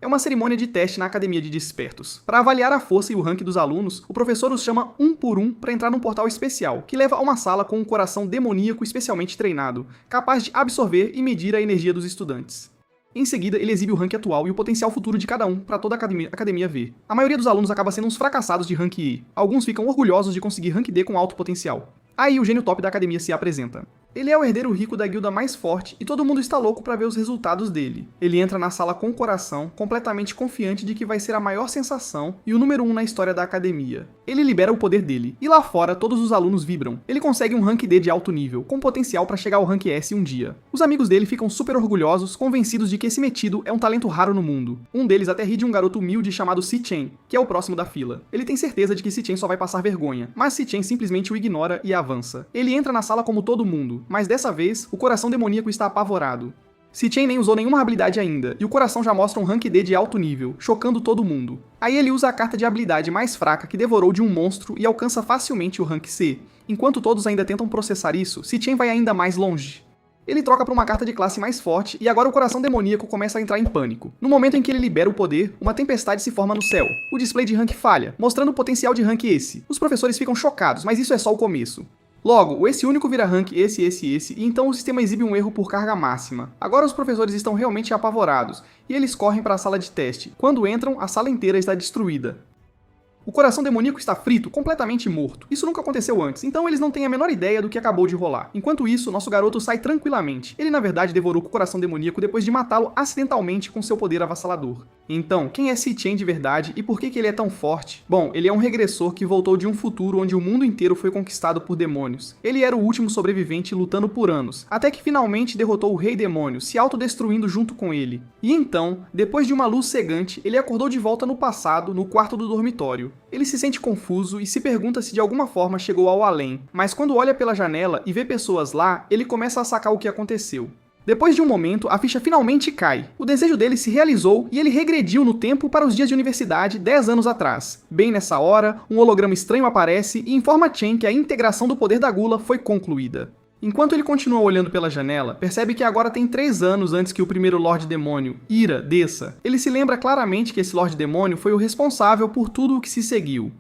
É uma cerimônia de teste na Academia de Despertos. Para avaliar a força e o rank dos alunos, o professor os chama um por um para entrar num portal especial, que leva a uma sala com um coração demoníaco especialmente treinado, capaz de absorver e medir a energia dos estudantes. Em seguida, ele exibe o rank atual e o potencial futuro de cada um para toda a academia ver. A maioria dos alunos acaba sendo uns fracassados de rank E. Alguns ficam orgulhosos de conseguir rank D com alto potencial. Aí o gênio top da academia se apresenta. Ele é o herdeiro rico da guilda mais forte e todo mundo está louco para ver os resultados dele. Ele entra na sala com o coração, completamente confiante de que vai ser a maior sensação e o número 1 na história da academia. Ele libera o poder dele, e lá fora todos os alunos vibram. Ele consegue um rank D de alto nível, com potencial para chegar ao rank S um dia. Os amigos dele ficam super orgulhosos, convencidos de que esse metido é um talento raro no mundo. Um deles até ri de um garoto humilde chamado Si-Chen, que é o próximo da fila. Ele tem certeza de que Si-Chen só vai passar vergonha, mas Si-Chen simplesmente o ignora e avança. Ele entra na sala como todo mundo, mas dessa vez, o coração demoníaco está apavorado. Si-Chen nem usou nenhuma habilidade ainda, e o coração já mostra um rank D de alto nível, chocando todo mundo. Aí ele usa a carta de habilidade mais fraca que devorou de um monstro e alcança facilmente o rank C. Enquanto todos ainda tentam processar isso, Si-Chen vai ainda mais longe. Ele troca para uma carta de classe mais forte e agora o coração demoníaco começa a entrar em pânico. No momento em que ele libera o poder, uma tempestade se forma no céu. O display de rank falha, mostrando o potencial de rank esse. Os professores ficam chocados, mas isso é só o começo. Logo, esse único vira rank esse, e então o sistema exibe um erro por carga máxima. Agora os professores estão realmente apavorados, e eles correm para a sala de teste. Quando entram, a sala inteira está destruída. O coração demoníaco está frito, completamente morto. Isso nunca aconteceu antes, então eles não têm a menor ideia do que acabou de rolar. Enquanto isso, nosso garoto sai tranquilamente. Ele na verdade devorou o coração demoníaco depois de matá-lo acidentalmente com seu poder avassalador. Então, quem é Si-Chen de verdade e por que ele é tão forte? Bom, ele é um regressor que voltou de um futuro onde o mundo inteiro foi conquistado por demônios. Ele era o último sobrevivente lutando por anos, até que finalmente derrotou o Rei Demônio, se autodestruindo junto com ele. E então, depois de uma luz cegante, ele acordou de volta no passado, no quarto do dormitório. Ele se sente confuso e se pergunta se de alguma forma chegou ao além, mas quando olha pela janela e vê pessoas lá, ele começa a sacar o que aconteceu. Depois de um momento, a ficha finalmente cai. O desejo dele se realizou e ele regrediu no tempo para os dias de universidade 10 anos atrás. Bem nessa hora, um holograma estranho aparece e informa Chen que a integração do poder da gula foi concluída. Enquanto ele continua olhando pela janela, percebe que agora tem 3 anos antes que o primeiro Lorde Demônio, Ira, desça. Ele se lembra claramente que esse Lorde Demônio foi o responsável por tudo o que se seguiu.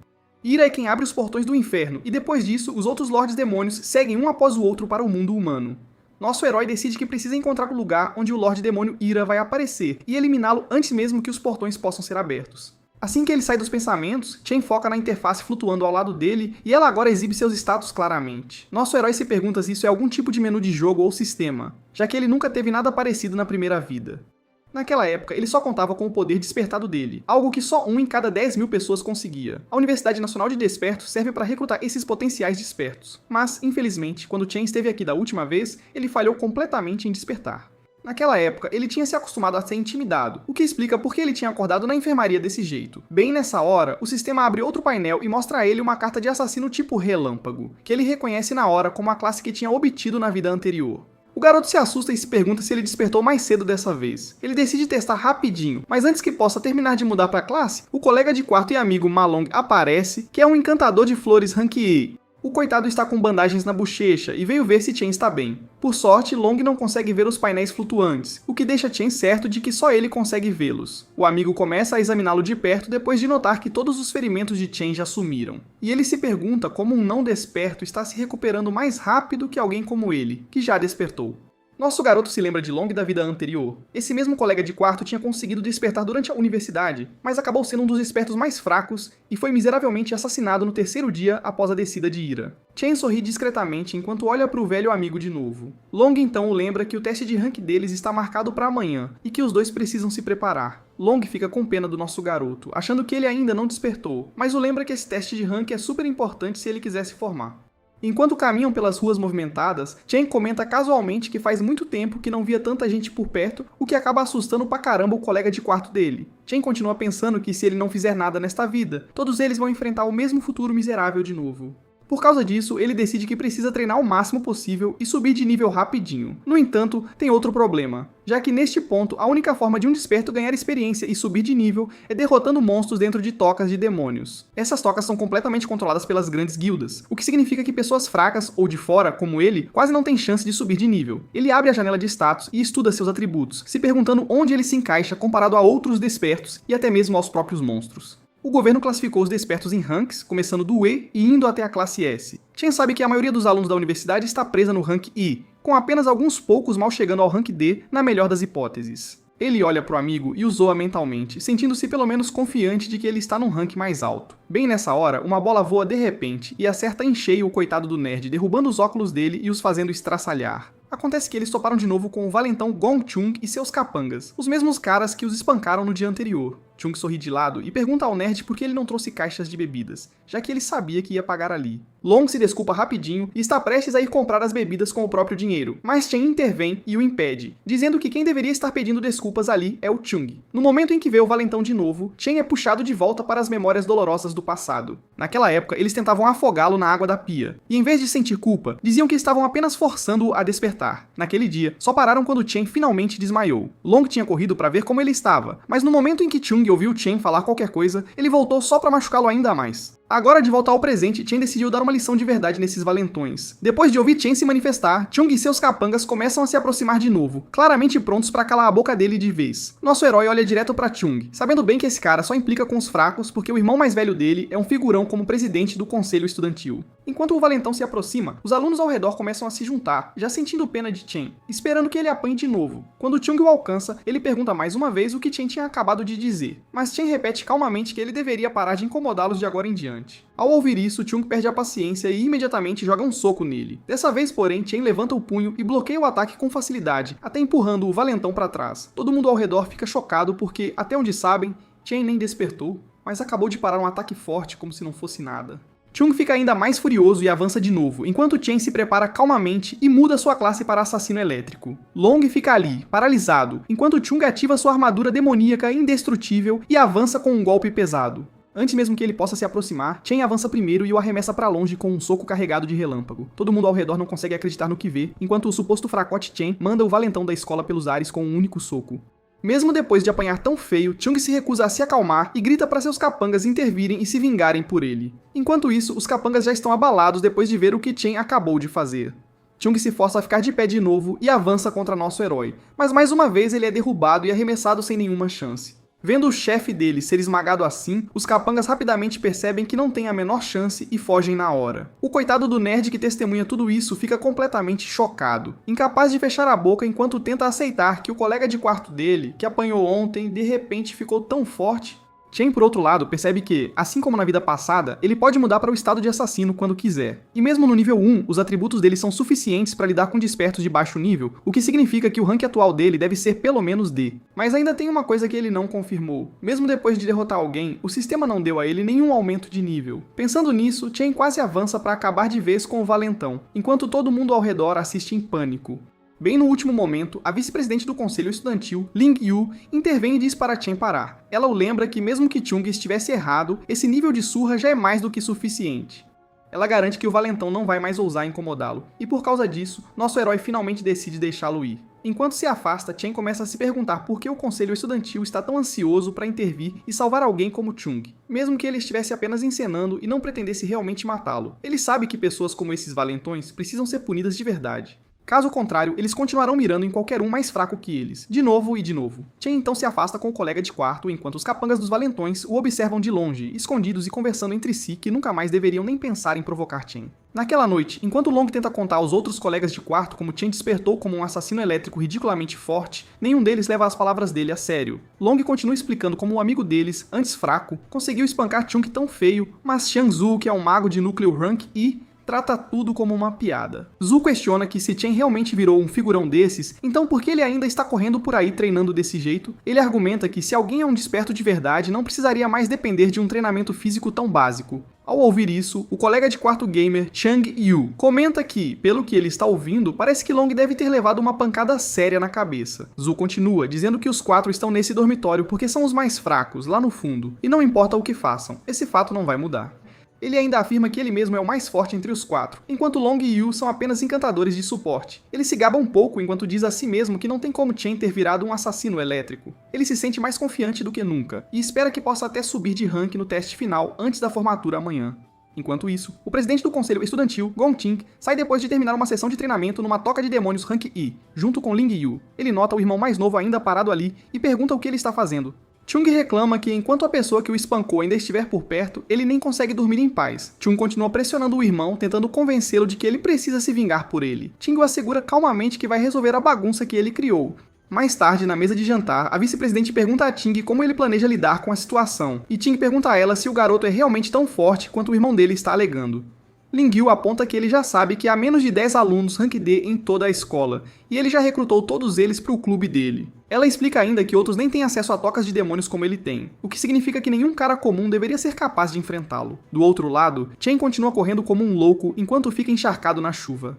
Ira é quem abre os portões do inferno, e depois disso, os outros Lordes Demônios seguem um após o outro para o mundo humano. Nosso herói decide que precisa encontrar o lugar onde o Lorde Demônio Ira vai aparecer, e eliminá-lo antes mesmo que os portões possam ser abertos. Assim que ele sai dos pensamentos, Chen foca na interface flutuando ao lado dele e ela agora exibe seus status claramente. Nosso herói se pergunta se isso é algum tipo de menu de jogo ou sistema, já que ele nunca teve nada parecido na primeira vida. Naquela época, ele só contava com o poder despertado dele, algo que só 1 em cada 10.000 pessoas conseguia. A Universidade Nacional de Despertos serve para recrutar esses potenciais despertos, mas, infelizmente, quando Chen esteve aqui da última vez, ele falhou completamente em despertar. Naquela época, ele tinha se acostumado a ser intimidado, o que explica por que ele tinha acordado na enfermaria desse jeito. Bem nessa hora, o sistema abre outro painel e mostra a ele uma carta de assassino tipo relâmpago, que ele reconhece na hora como a classe que tinha obtido na vida anterior. O garoto se assusta e se pergunta se ele despertou mais cedo dessa vez. Ele decide testar rapidinho, mas antes que possa terminar de mudar para a classe, o colega de quarto e amigo Malong aparece, que é um encantador de flores rank E. O coitado está com bandagens na bochecha e veio ver se Chen está bem. Por sorte, Long não consegue ver os painéis flutuantes, o que deixa Chen certo de que só ele consegue vê-los. O amigo começa a examiná-lo de perto depois de notar que todos os ferimentos de Chen já sumiram. E ele se pergunta como um não desperto está se recuperando mais rápido que alguém como ele, que já despertou. Nosso garoto se lembra de Long da vida anterior. Esse mesmo colega de quarto tinha conseguido despertar durante a universidade, mas acabou sendo um dos espertos mais fracos e foi miseravelmente assassinado no 3º dia após a descida de Ira. Chen sorri discretamente enquanto olha para o velho amigo de novo. Long então o lembra que o teste de rank deles está marcado para amanhã e que os dois precisam se preparar. Long fica com pena do nosso garoto, achando que ele ainda não despertou, mas o lembra que esse teste de rank é super importante se ele quiser se formar. Enquanto caminham pelas ruas movimentadas, Chen comenta casualmente que faz muito tempo que não via tanta gente por perto, o que acaba assustando pra caramba o colega de quarto dele. Chen continua pensando que se ele não fizer nada nesta vida, todos eles vão enfrentar o mesmo futuro miserável de novo. Por causa disso, ele decide que precisa treinar o máximo possível e subir de nível rapidinho. No entanto, tem outro problema, já que neste ponto a única forma de um desperto ganhar experiência e subir de nível é derrotando monstros dentro de tocas de demônios. Essas tocas são completamente controladas pelas grandes guildas, o que significa que pessoas fracas ou de fora, como ele, quase não têm chance de subir de nível. Ele abre a janela de status e estuda seus atributos, se perguntando onde ele se encaixa comparado a outros despertos e até mesmo aos próprios monstros. O governo classificou os despertos em ranks, começando do E e indo até a classe S. Chen sabe que a maioria dos alunos da universidade está presa no rank I, com apenas alguns poucos mal chegando ao rank D, na melhor das hipóteses. Ele olha pro amigo e o zoa mentalmente, sentindo-se pelo menos confiante de que ele está num rank mais alto. Bem nessa hora, uma bola voa de repente e acerta em cheio o coitado do nerd, derrubando os óculos dele e os fazendo estraçalhar. Acontece que eles toparam de novo com o valentão Gong Chung e seus capangas, os mesmos caras que os espancaram no dia anterior. Chung sorri de lado e pergunta ao nerd por que ele não trouxe caixas de bebidas, já que ele sabia que ia pagar ali. Long se desculpa rapidinho e está prestes a ir comprar as bebidas com o próprio dinheiro, mas Chen intervém e o impede, dizendo que quem deveria estar pedindo desculpas ali é o Chung. No momento em que vê o valentão de novo, Chen é puxado de volta para as memórias dolorosas do passado. Naquela época, eles tentavam afogá-lo na água da pia, e em vez de sentir culpa, diziam que estavam apenas forçando-o a despertar. Naquele dia, só pararam quando Chen finalmente desmaiou. Long tinha corrido para ver como ele estava, mas no momento em que Chung ouviu Chen falar qualquer coisa, ele voltou só para machucá-lo ainda mais. Agora, de volta ao presente, Chen decidiu dar uma lição de verdade nesses valentões. Depois de ouvir Chen se manifestar, Chung e seus capangas começam a se aproximar de novo, claramente prontos para calar a boca dele de vez. Nosso herói olha direto para Chung, sabendo bem que esse cara só implica com os fracos porque o irmão mais velho dele é um figurão como presidente do conselho estudantil. Enquanto o valentão se aproxima, os alunos ao redor começam a se juntar, já sentindo pena de Chen, esperando que ele apanhe de novo. Quando Chung o alcança, ele pergunta mais uma vez o que Chen tinha acabado de dizer, mas Chen repete calmamente que ele deveria parar de incomodá-los de agora em diante. Ao ouvir isso, Chung perde a paciência e imediatamente joga um soco nele. Dessa vez, porém, Chen levanta o punho e bloqueia o ataque com facilidade, até empurrando o valentão para trás. Todo mundo ao redor fica chocado porque, até onde sabem, Chen nem despertou, mas acabou de parar um ataque forte como se não fosse nada. Chung fica ainda mais furioso e avança de novo, enquanto Chen se prepara calmamente e muda sua classe para assassino elétrico. Long fica ali, paralisado, enquanto Chung ativa sua armadura demoníaca indestrutível e avança com um golpe pesado. Antes mesmo que ele possa se aproximar, Chen avança primeiro e o arremessa para longe com um soco carregado de relâmpago. Todo mundo ao redor não consegue acreditar no que vê, enquanto o suposto fracote Chen manda o valentão da escola pelos ares com um único soco. Mesmo depois de apanhar tão feio, Chung se recusa a se acalmar e grita para seus capangas intervirem e se vingarem por ele. Enquanto isso, os capangas já estão abalados depois de ver o que Chen acabou de fazer. Chung se força a ficar de pé de novo e avança contra nosso herói, mas mais uma vez ele é derrubado e arremessado sem nenhuma chance. Vendo o chefe dele ser esmagado assim, os capangas rapidamente percebem que não tem a menor chance e fogem na hora. O coitado do nerd que testemunha tudo isso fica completamente chocado, incapaz de fechar a boca enquanto tenta aceitar que o colega de quarto dele, que apanhou ontem, de repente ficou tão forte. Chen, por outro lado, percebe que, assim como na vida passada, ele pode mudar para o estado de assassino quando quiser. E mesmo no nível 1, os atributos dele são suficientes para lidar com despertos de baixo nível, o que significa que o rank atual dele deve ser pelo menos D. Mas ainda tem uma coisa que ele não confirmou. Mesmo depois de derrotar alguém, o sistema não deu a ele nenhum aumento de nível. Pensando nisso, Chen quase avança para acabar de vez com o valentão, enquanto todo mundo ao redor assiste em pânico. Bem no último momento, a vice-presidente do conselho estudantil, Ling Yu, intervém e diz para Chen parar. Ela o lembra que mesmo que Chung estivesse errado, esse nível de surra já é mais do que suficiente. Ela garante que o valentão não vai mais ousar incomodá-lo, e por causa disso, nosso herói finalmente decide deixá-lo ir. Enquanto se afasta, Chen começa a se perguntar por que o conselho estudantil está tão ansioso para intervir e salvar alguém como Chung, mesmo que ele estivesse apenas encenando e não pretendesse realmente matá-lo. Ele sabe que pessoas como esses valentões precisam ser punidas de verdade. Caso contrário, eles continuarão mirando em qualquer um mais fraco que eles, de novo e de novo. Chen então se afasta com o colega de quarto, enquanto os capangas dos valentões o observam de longe, escondidos e conversando entre si que nunca mais deveriam nem pensar em provocar Chen. Naquela noite, enquanto Long tenta contar aos outros colegas de quarto como Chen despertou como um assassino elétrico ridiculamente forte, nenhum deles leva as palavras dele a sério. Long continua explicando como o amigo deles, antes fraco, conseguiu espancar Chung tão feio, mas Xiangzu, que é um mago de núcleo rank I, trata tudo como uma piada. Zhu questiona que se Chen realmente virou um figurão desses, então por que ele ainda está correndo por aí treinando desse jeito? Ele argumenta que se alguém é um desperto de verdade, não precisaria mais depender de um treinamento físico tão básico. Ao ouvir isso, o colega de quarto gamer, Chang Yu, comenta que, pelo que ele está ouvindo, parece que Long deve ter levado uma pancada séria na cabeça. Zhu continua, dizendo que os quatro estão nesse dormitório porque são os mais fracos, lá no fundo, e não importa o que façam, esse fato não vai mudar. Ele ainda afirma que ele mesmo é o mais forte entre os 4, enquanto Long e Yu são apenas encantadores de suporte. Ele se gaba um pouco enquanto diz a si mesmo que não tem como Chen ter virado um assassino elétrico. Ele se sente mais confiante do que nunca, e espera que possa até subir de rank no teste final antes da formatura amanhã. Enquanto isso, o presidente do conselho estudantil, Gong Ting, sai depois de terminar uma sessão de treinamento numa toca de demônios Rank I, junto com Ling Yu. Ele nota o irmão mais novo ainda parado ali e pergunta o que ele está fazendo. Chung reclama que enquanto a pessoa que o espancou ainda estiver por perto, ele nem consegue dormir em paz. Chung continua pressionando o irmão, tentando convencê-lo de que ele precisa se vingar por ele. Ting o assegura calmamente que vai resolver a bagunça que ele criou. Mais tarde, na mesa de jantar, a vice-presidente pergunta a Ting como ele planeja lidar com a situação, e Ting pergunta a ela se o garoto é realmente tão forte quanto o irmão dele está alegando. Ling Yu aponta que ele já sabe que há menos de 10 alunos Rank D em toda a escola, e ele já recrutou todos eles para o clube dele. Ela explica ainda que outros nem têm acesso a tocas de demônios como ele tem, o que significa que nenhum cara comum deveria ser capaz de enfrentá-lo. Do outro lado, Chen continua correndo como um louco enquanto fica encharcado na chuva.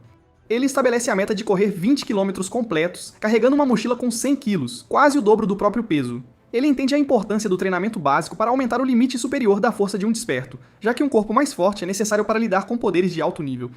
Ele estabelece a meta de correr 20 km completos, carregando uma mochila com 100 kg, quase o dobro do próprio peso. Ele entende a importância do treinamento básico para aumentar o limite superior da força de um desperto, já que um corpo mais forte é necessário para lidar com poderes de alto nível.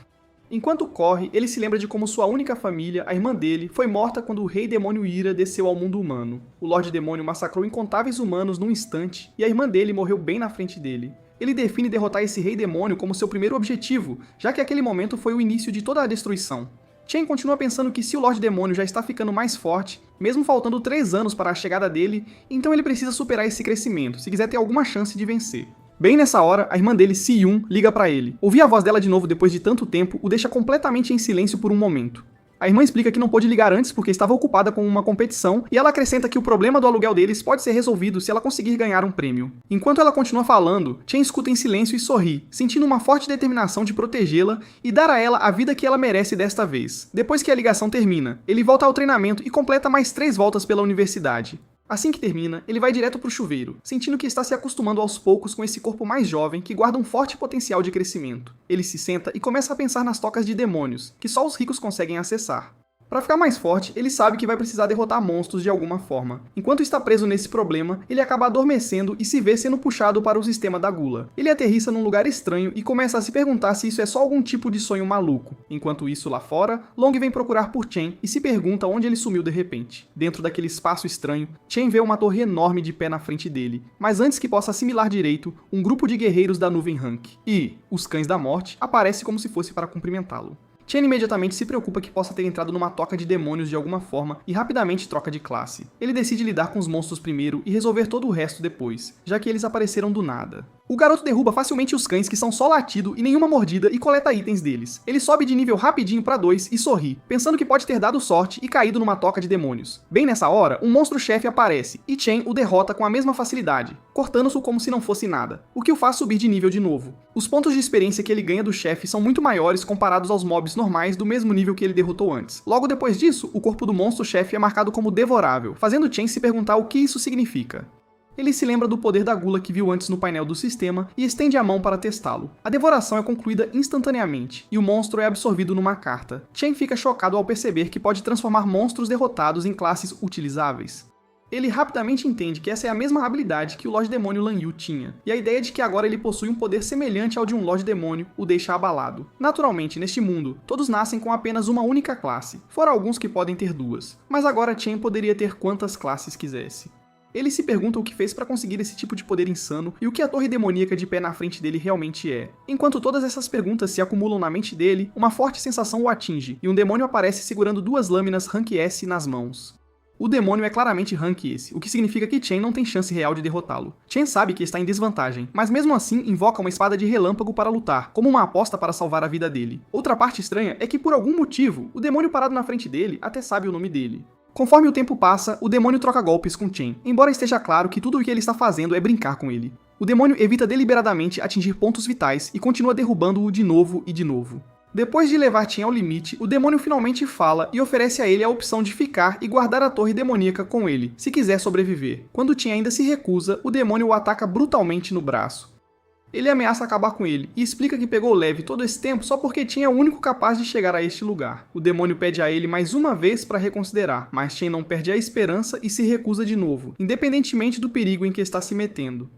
Enquanto corre, ele se lembra de como sua única família, a irmã dele, foi morta quando o Rei Demônio Ira desceu ao mundo humano. O Lorde Demônio massacrou incontáveis humanos num instante, e a irmã dele morreu bem na frente dele. Ele define derrotar esse Rei Demônio como seu primeiro objetivo, já que aquele momento foi o início de toda a destruição. Chen continua pensando que se o Lorde Demônio já está ficando mais forte, mesmo faltando 3 anos para a chegada dele, então ele precisa superar esse crescimento, se quiser ter alguma chance de vencer. Bem nessa hora, a irmã dele, Si-Yun, liga para ele. Ouvir a voz dela de novo depois de tanto tempo o deixa completamente em silêncio por um momento. A irmã explica que não pôde ligar antes porque estava ocupada com uma competição, e ela acrescenta que o problema do aluguel deles pode ser resolvido se ela conseguir ganhar um prêmio. Enquanto ela continua falando, Chen escuta em silêncio e sorri, sentindo uma forte determinação de protegê-la e dar a ela a vida que ela merece desta vez. Depois que a ligação termina, ele volta ao treinamento e completa mais 3 voltas pela universidade. Assim que termina, ele vai direto pro chuveiro, sentindo que está se acostumando aos poucos com esse corpo mais jovem que guarda um forte potencial de crescimento. Ele se senta e começa a pensar nas tocas de demônios, que só os ricos conseguem acessar. Para ficar mais forte, ele sabe que vai precisar derrotar monstros de alguma forma. Enquanto está preso nesse problema, ele acaba adormecendo e se vê sendo puxado para o sistema da gula. Ele aterrissa num lugar estranho e começa a se perguntar se isso é só algum tipo de sonho maluco. Enquanto isso, lá fora, Long vem procurar por Chen e se pergunta onde ele sumiu de repente. Dentro daquele espaço estranho, Chen vê uma torre enorme de pé na frente dele, mas antes que possa assimilar direito, um grupo de guerreiros da nuvem Rank. E os Cães da Morte aparece como se fosse para cumprimentá-lo. Chen imediatamente se preocupa que possa ter entrado numa toca de demônios de alguma forma e rapidamente troca de classe. Ele decide lidar com os monstros primeiro e resolver todo o resto depois, já que eles apareceram do nada. O garoto derruba facilmente os cães que são só latido e nenhuma mordida e coleta itens deles. Ele sobe de nível rapidinho pra 2 e sorri, pensando que pode ter dado sorte e caído numa toca de demônios. Bem nessa hora, um monstro-chefe aparece e Chen o derrota com a mesma facilidade, cortando-o como se não fosse nada, o que o faz subir de nível de novo. Os pontos de experiência que ele ganha do chefe são muito maiores comparados aos mobs normais do mesmo nível que ele derrotou antes. Logo depois disso, o corpo do monstro-chefe é marcado como devorável, fazendo Chen se perguntar o que isso significa. Ele se lembra do poder da gula que viu antes no painel do sistema e estende a mão para testá-lo. A devoração é concluída instantaneamente, e o monstro é absorvido numa carta. Chen fica chocado ao perceber que pode transformar monstros derrotados em classes utilizáveis. Ele rapidamente entende que essa é a mesma habilidade que o Lorde Demônio Lan Yu tinha, e a ideia de que agora ele possui um poder semelhante ao de um Lorde Demônio o deixa abalado. Naturalmente, neste mundo, todos nascem com apenas uma única classe, fora alguns que podem ter 2, mas agora Chen poderia ter quantas classes quisesse. Ele se pergunta o que fez para conseguir esse tipo de poder insano e o que a torre demoníaca de pé na frente dele realmente é. Enquanto todas essas perguntas se acumulam na mente dele, uma forte sensação o atinge, e um demônio aparece segurando 2 lâminas Rank S nas mãos. O demônio é claramente Rank S, o que significa que Chen não tem chance real de derrotá-lo. Chen sabe que está em desvantagem, mas mesmo assim invoca uma espada de relâmpago para lutar, como uma aposta para salvar a vida dele. Outra parte estranha é que por algum motivo, o demônio parado na frente dele até sabe o nome dele. Conforme o tempo passa, o demônio troca golpes com Chen, embora esteja claro que tudo o que ele está fazendo é brincar com ele. O demônio evita deliberadamente atingir pontos vitais e continua derrubando-o de novo e de novo. Depois de levar Chen ao limite, o demônio finalmente fala e oferece a ele a opção de ficar e guardar a torre demoníaca com ele, se quiser sobreviver. Quando Chen ainda se recusa, o demônio o ataca brutalmente no braço. Ele ameaça acabar com ele e explica que pegou leve todo esse tempo só porque Chen é o único capaz de chegar a este lugar. O demônio pede a ele mais uma vez para reconsiderar, mas Chen não perde a esperança e se recusa de novo, independentemente do perigo em que está se metendo.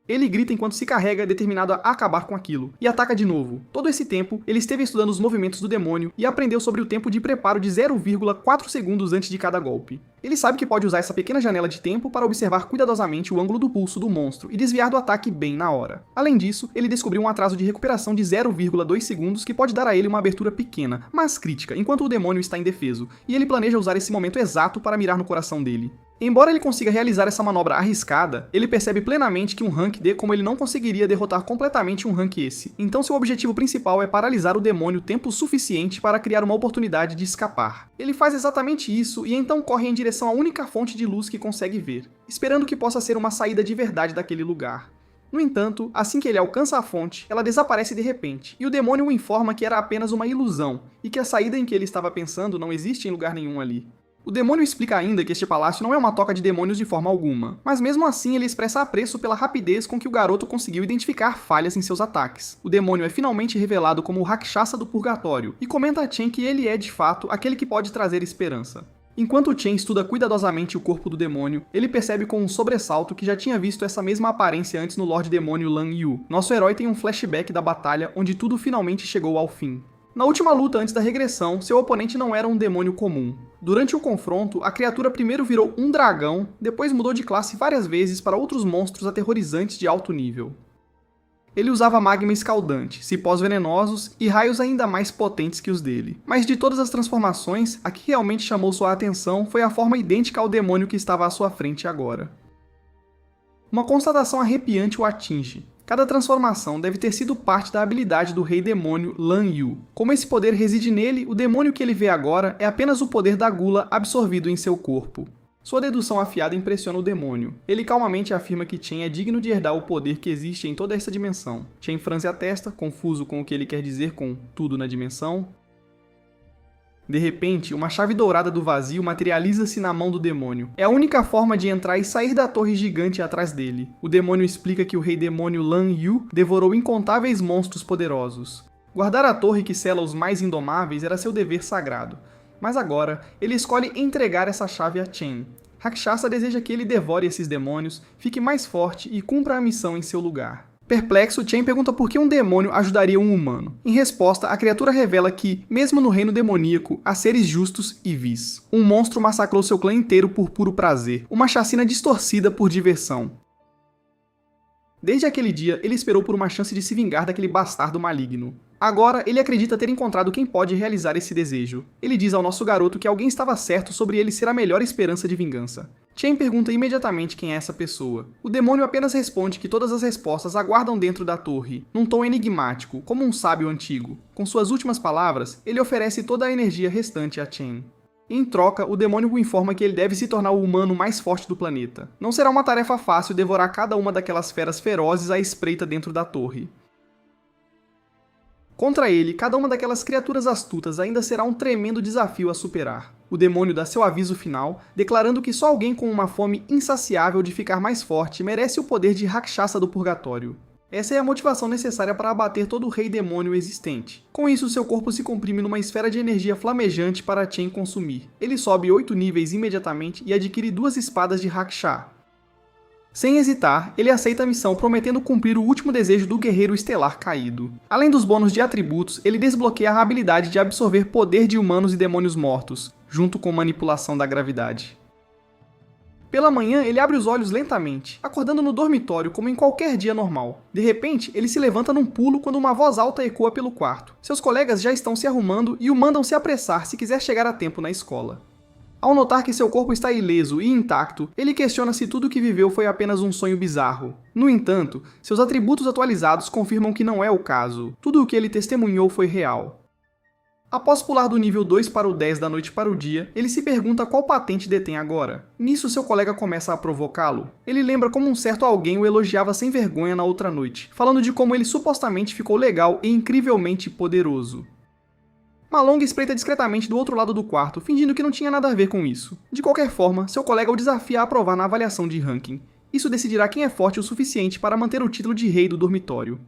Ele grita enquanto se carrega, determinado a acabar com aquilo, e ataca de novo. Todo esse tempo, ele esteve estudando os movimentos do demônio e aprendeu sobre o tempo de preparo de 0,4 segundos antes de cada golpe. Ele sabe que pode usar essa pequena janela de tempo para observar cuidadosamente o ângulo do pulso do monstro e desviar do ataque bem na hora. Além disso, ele descobriu um atraso de recuperação de 0,2 segundos que pode dar a ele uma abertura pequena, mas crítica, enquanto o demônio está indefeso, e ele planeja usar esse momento exato para mirar no coração dele. Embora ele consiga realizar essa manobra arriscada, ele percebe plenamente que um Hank D como ele não conseguiria derrotar completamente um Hank esse. Então seu objetivo principal é paralisar o demônio tempo suficiente para criar uma oportunidade de escapar. Ele faz exatamente isso e então corre em direção à única fonte de luz que consegue ver, esperando que possa ser uma saída de verdade daquele lugar. No entanto, assim que ele alcança a fonte, ela desaparece de repente, e o demônio o informa que era apenas uma ilusão, e que a saída em que ele estava pensando não existe em lugar nenhum ali. O demônio explica ainda que este palácio não é uma toca de demônios de forma alguma, mas mesmo assim ele expressa apreço pela rapidez com que o garoto conseguiu identificar falhas em seus ataques. O demônio é finalmente revelado como o Rakshasa do Purgatório, e comenta a Chen que ele é, de fato, aquele que pode trazer esperança. Enquanto Chen estuda cuidadosamente o corpo do demônio, ele percebe com um sobressalto que já tinha visto essa mesma aparência antes no Lorde Demônio Lan Yu. Nosso herói tem um flashback da batalha onde tudo finalmente chegou ao fim. Na última luta antes da regressão, seu oponente não era um demônio comum. Durante o confronto, a criatura primeiro virou um dragão, depois mudou de classe várias vezes para outros monstros aterrorizantes de alto nível. Ele usava magma escaldante, cipós venenosos e raios ainda mais potentes que os dele. Mas de todas as transformações, a que realmente chamou sua atenção foi a forma idêntica ao demônio que estava à sua frente agora. Uma constatação arrepiante o atinge. Cada transformação deve ter sido parte da habilidade do rei demônio Lan Yu. Como esse poder reside nele, o demônio que ele vê agora é apenas o poder da gula absorvido em seu corpo. Sua dedução afiada impressiona o demônio. Ele calmamente afirma que Chen é digno de herdar o poder que existe em toda essa dimensão. Chen franze a testa, confuso com o que ele quer dizer com tudo na dimensão. De repente, uma chave dourada do vazio materializa-se na mão do demônio. É a única forma de entrar e sair da torre gigante atrás dele. O demônio explica que o rei demônio Lan Yu devorou incontáveis monstros poderosos. Guardar a torre que sela os mais indomáveis era seu dever sagrado. Mas agora, ele escolhe entregar essa chave a Chen. Rakshasa deseja que ele devore esses demônios, fique mais forte e cumpra a missão em seu lugar. Perplexo, Chen pergunta por que um demônio ajudaria um humano. Em resposta, a criatura revela que, mesmo no reino demoníaco, há seres justos e vis. Um monstro massacrou seu clã inteiro por puro prazer, uma chacina distorcida por diversão. Desde aquele dia, ele esperou por uma chance de se vingar daquele bastardo maligno. Agora, ele acredita ter encontrado quem pode realizar esse desejo. Ele diz ao nosso garoto que alguém estava certo sobre ele ser a melhor esperança de vingança. Chen pergunta imediatamente quem é essa pessoa. O demônio apenas responde que todas as respostas aguardam dentro da torre, num tom enigmático, como um sábio antigo. Com suas últimas palavras, ele oferece toda a energia restante a Chen. Em troca, o demônio o informa que ele deve se tornar o humano mais forte do planeta. Não será uma tarefa fácil devorar cada uma daquelas feras ferozes à espreita dentro da torre. Contra ele, cada uma daquelas criaturas astutas ainda será um tremendo desafio a superar. O demônio dá seu aviso final, declarando que só alguém com uma fome insaciável de ficar mais forte merece o poder de Rakshasa do Purgatório. Essa é a motivação necessária para abater todo o rei demônio existente. Com isso, seu corpo se comprime numa esfera de energia flamejante para Chen consumir. Ele sobe 8 níveis imediatamente e adquire 2 espadas de Rakshasa. Sem hesitar, ele aceita a missão prometendo cumprir o último desejo do guerreiro estelar caído. Além dos bônus de atributos, ele desbloqueia a habilidade de absorver poder de humanos e demônios mortos, junto com manipulação da gravidade. Pela manhã, ele abre os olhos lentamente, acordando no dormitório como em qualquer dia normal. De repente, ele se levanta num pulo quando uma voz alta ecoa pelo quarto. Seus colegas já estão se arrumando e o mandam se apressar se quiser chegar a tempo na escola. Ao notar que seu corpo está ileso e intacto, ele questiona se tudo o que viveu foi apenas um sonho bizarro. No entanto, seus atributos atualizados confirmam que não é o caso. Tudo o que ele testemunhou foi real. Após pular do nível 2 para o 10 da noite para o dia, ele se pergunta qual patente detém agora. Nisso, seu colega começa a provocá-lo. Ele lembra como um certo alguém o elogiava sem vergonha na outra noite, falando de como ele supostamente ficou legal e incrivelmente poderoso. Malong espreita discretamente do outro lado do quarto, fingindo que não tinha nada a ver com isso. De qualquer forma, seu colega o desafia a aprovar na avaliação de ranking. Isso decidirá quem é forte o suficiente para manter o título de rei do dormitório.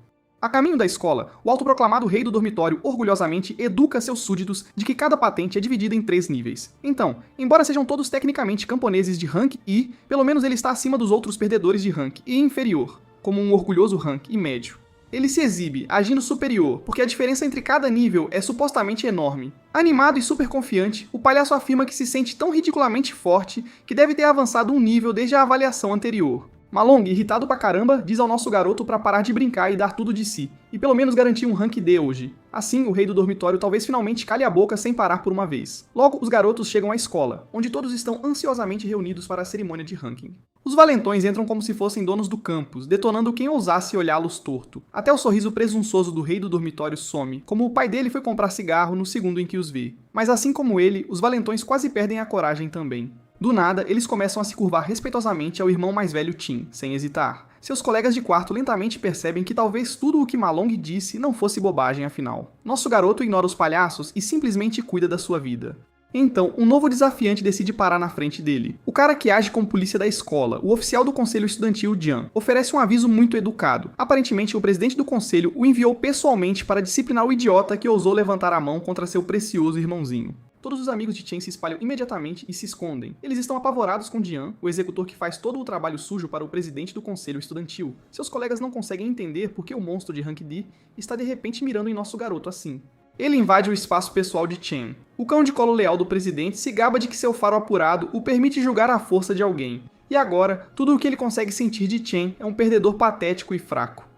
A caminho da escola, o autoproclamado rei do dormitório orgulhosamente educa seus súditos de que cada patente é dividida em 3 níveis. Então, embora sejam todos tecnicamente camponeses de rank I, pelo menos ele está acima dos outros perdedores de rank I inferior. como um orgulhoso rank e médio. Ele se exibe, agindo superior, porque a diferença entre cada nível é supostamente enorme. Animado e super confiante, o palhaço afirma que se sente tão ridiculamente forte que deve ter avançado um nível desde a avaliação anterior. Malong, irritado pra caramba, diz ao nosso garoto pra parar de brincar e dar tudo de si, e pelo menos garantir um rank D hoje. Assim, o rei do dormitório talvez finalmente cale a boca sem parar por uma vez. Logo, os garotos chegam à escola, onde todos estão ansiosamente reunidos para a cerimônia de ranking. Os valentões entram como se fossem donos do campus, detonando quem ousasse olhá-los torto. Até o sorriso presunçoso do rei do dormitório some, como o pai dele foi comprar cigarro no segundo em que os vê. Mas assim como ele, os valentões quase perdem a coragem também. Do nada, eles começam a se curvar respeitosamente ao irmão mais velho Tim, sem hesitar. Seus colegas de quarto lentamente percebem que talvez tudo o que Malong disse não fosse bobagem afinal. Nosso garoto ignora os palhaços e simplesmente cuida da sua vida. Então, um novo desafiante decide parar na frente dele. O cara que age como polícia da escola, o oficial do conselho estudantil Jian, oferece um aviso muito educado. Aparentemente, o presidente do conselho o enviou pessoalmente para disciplinar o idiota que ousou levantar a mão contra seu precioso irmãozinho. Todos os amigos de Chen se espalham imediatamente e se escondem. Eles estão apavorados com Jian, o executor que faz todo o trabalho sujo para o presidente do conselho estudantil. Seus colegas não conseguem entender por que o monstro de Rank D está de repente mirando em nosso garoto assim. Ele invade o espaço pessoal de Chen. O cão de colo leal do presidente se gaba de que seu faro apurado o permite julgar a força de alguém. E agora, tudo o que ele consegue sentir de Chen é um perdedor patético e fraco.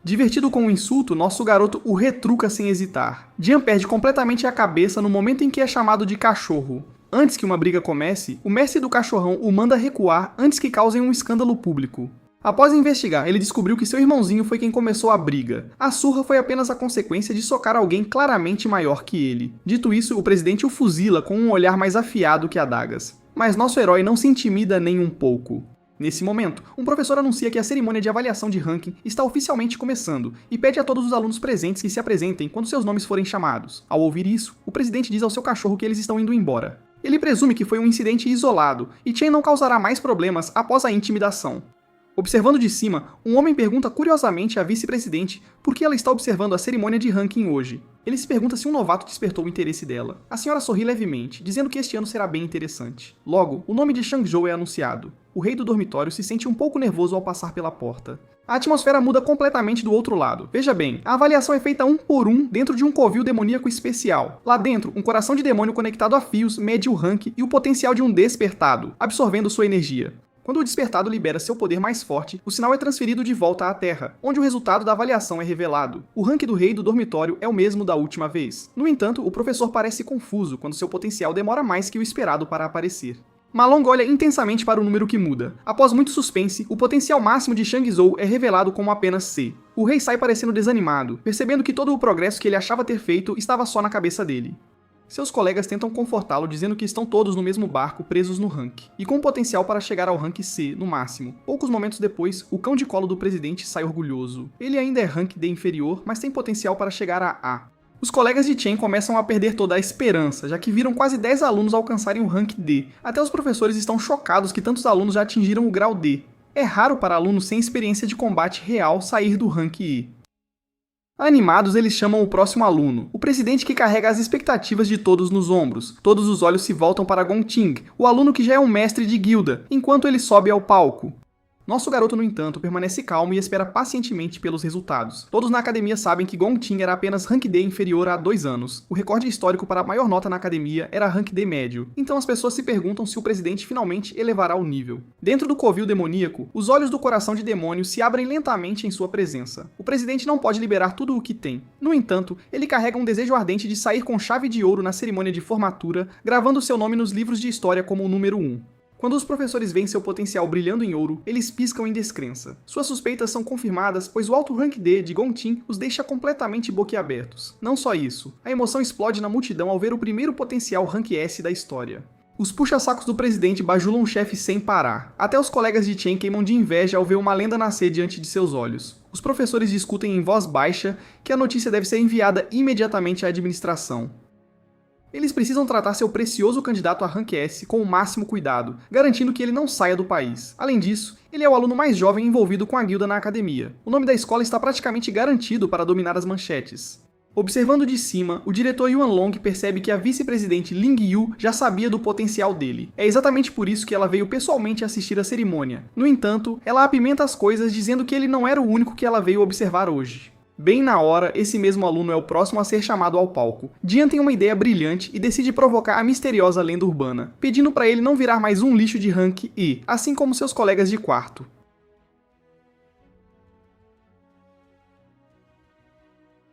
Divertido com o insulto, nosso garoto o retruca sem hesitar. Jian perde completamente a cabeça no momento em que é chamado de cachorro. Antes que uma briga comece, o mestre do cachorrão o manda recuar antes que causem um escândalo público. Após investigar, ele descobriu que seu irmãozinho foi quem começou a briga. A surra foi apenas a consequência de socar alguém claramente maior que ele. Dito isso, o presidente o fuzila com um olhar mais afiado que adagas. Mas nosso herói não se intimida nem um pouco. Nesse momento, um professor anuncia que a cerimônia de avaliação de ranking está oficialmente começando e pede a todos os alunos presentes que se apresentem quando seus nomes forem chamados. Ao ouvir isso, o presidente diz ao seu cachorro que eles estão indo embora. Ele presume que foi um incidente isolado e Chen não causará mais problemas após a intimidação. Observando de cima, um homem pergunta curiosamente à vice-presidente por que ela está observando a cerimônia de ranking hoje. Ele se pergunta se um novato despertou o interesse dela. A senhora sorri levemente, dizendo que este ano será bem interessante. Logo, o nome de Shangzhou é anunciado. O rei do dormitório se sente um pouco nervoso ao passar pela porta. A atmosfera muda completamente do outro lado. Veja bem, a avaliação é feita um por um dentro de um covil demoníaco especial. Lá dentro, um coração de demônio conectado a fios mede o rank e o potencial de um despertado, absorvendo sua energia. Quando o despertado libera seu poder mais forte, o sinal é transferido de volta à Terra, onde o resultado da avaliação é revelado. O rank do rei do dormitório é o mesmo da última vez. No entanto, o professor parece confuso quando seu potencial demora mais que o esperado para aparecer. Malong olha intensamente para o número que muda. Após muito suspense, o potencial máximo de Shangzhou é revelado como apenas C. O rei sai parecendo desanimado, percebendo que todo o progresso que ele achava ter feito estava só na cabeça dele. Seus colegas tentam confortá-lo dizendo que estão todos no mesmo barco presos no rank, e com potencial para chegar ao rank C, no máximo. Poucos momentos depois, o cão de colo do presidente sai orgulhoso. Ele ainda é rank D inferior, mas tem potencial para chegar a A. Os colegas de Chen começam a perder toda a esperança, já que viram quase 10 alunos alcançarem o rank D. Até os professores estão chocados que tantos alunos já atingiram o grau D. É raro para alunos sem experiência de combate real sair do rank E. Animados, eles chamam o próximo aluno, o presidente que carrega as expectativas de todos nos ombros. Todos os olhos se voltam para Gongqing, o aluno que já é um mestre de guilda, enquanto ele sobe ao palco. Nosso garoto, no entanto, permanece calmo e espera pacientemente pelos resultados. Todos na academia sabem que Gongqing era apenas rank D inferior há 2 anos. O recorde histórico para a maior nota na academia era rank D médio, então as pessoas se perguntam se o presidente finalmente elevará o nível. Dentro do covil demoníaco, os olhos do coração de demônio se abrem lentamente em sua presença. O presidente não pode liberar tudo o que tem. No entanto, ele carrega um desejo ardente de sair com chave de ouro na cerimônia de formatura, gravando seu nome nos livros de história como o número 1. Quando os professores veem seu potencial brilhando em ouro, eles piscam em descrença. Suas suspeitas são confirmadas, pois o alto rank D de Gongqing os deixa completamente boquiabertos. Não só isso, a emoção explode na multidão ao ver o primeiro potencial rank S da história. Os puxa-sacos do presidente bajulam o chefe sem parar. Até os colegas de Chen queimam de inveja ao ver uma lenda nascer diante de seus olhos. Os professores discutem em voz baixa que a notícia deve ser enviada imediatamente à administração. Eles precisam tratar seu precioso candidato a Rank S com o máximo cuidado, garantindo que ele não saia do país. Além disso, ele é o aluno mais jovem envolvido com a guilda na academia. O nome da escola está praticamente garantido para dominar as manchetes. Observando de cima, o diretor Yuan Long percebe que a vice-presidente Ling Yu já sabia do potencial dele. É exatamente por isso que ela veio pessoalmente assistir a cerimônia. No entanto, ela apimenta as coisas dizendo que ele não era o único que ela veio observar hoje. Bem na hora, esse mesmo aluno é o próximo a ser chamado ao palco. Jian tem uma ideia brilhante e decide provocar a misteriosa lenda urbana, pedindo para ele não virar mais um lixo de rank e, assim como seus colegas de quarto.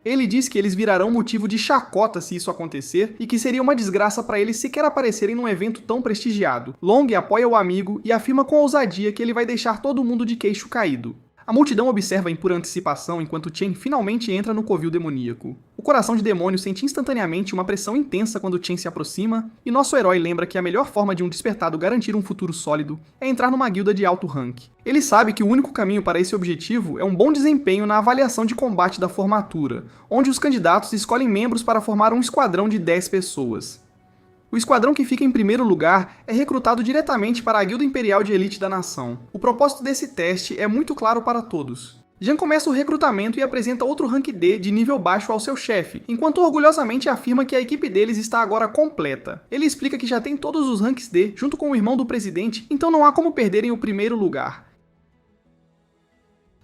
Ele diz que eles virarão motivo de chacota se isso acontecer e que seria uma desgraça para eles sequer aparecerem num evento tão prestigiado. Long apoia o amigo e afirma com ousadia que ele vai deixar todo mundo de queixo caído. A multidão observa por antecipação enquanto Chen finalmente entra no covil demoníaco. O coração de demônio sente instantaneamente uma pressão intensa quando Chen se aproxima, e nosso herói lembra que a melhor forma de um despertado garantir um futuro sólido é entrar numa guilda de alto rank. Ele sabe que o único caminho para esse objetivo é um bom desempenho na avaliação de combate da formatura, onde os candidatos escolhem membros para formar um esquadrão de 10 pessoas. O esquadrão que fica em primeiro lugar é recrutado diretamente para a Guilda Imperial de Elite da nação. O propósito desse teste é muito claro para todos. Jian começa o recrutamento e apresenta outro rank D de nível baixo ao seu chefe, enquanto orgulhosamente afirma que a equipe deles está agora completa. Ele explica que já tem todos os ranks D junto com o irmão do presidente, então não há como perderem o primeiro lugar.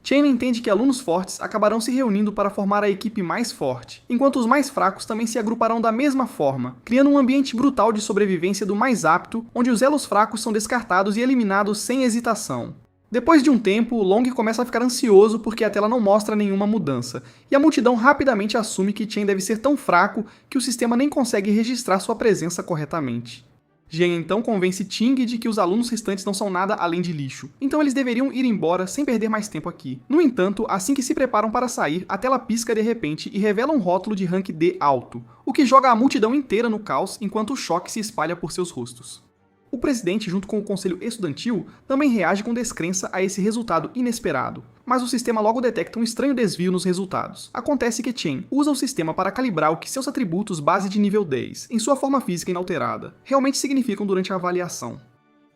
Chen entende que alunos fortes acabarão se reunindo para formar a equipe mais forte, enquanto os mais fracos também se agruparão da mesma forma, criando um ambiente brutal de sobrevivência do mais apto, onde os elos fracos são descartados e eliminados sem hesitação. Depois de um tempo, Long começa a ficar ansioso porque a tela não mostra nenhuma mudança, e a multidão rapidamente assume que Chen deve ser tão fraco que o sistema nem consegue registrar sua presença corretamente. Jian então convence Ting de que os alunos restantes não são nada além de lixo, então eles deveriam ir embora sem perder mais tempo aqui. No entanto, assim que se preparam para sair, a tela pisca de repente e revela um rótulo de rank D alto, o que joga a multidão inteira no caos enquanto o choque se espalha por seus rostos. O presidente, junto com o conselho estudantil, também reage com descrença a esse resultado inesperado, mas o sistema logo detecta um estranho desvio nos resultados. Acontece que Chen usa o sistema para calibrar o que seus atributos base de nível 10, em sua forma física inalterada, realmente significam durante a avaliação.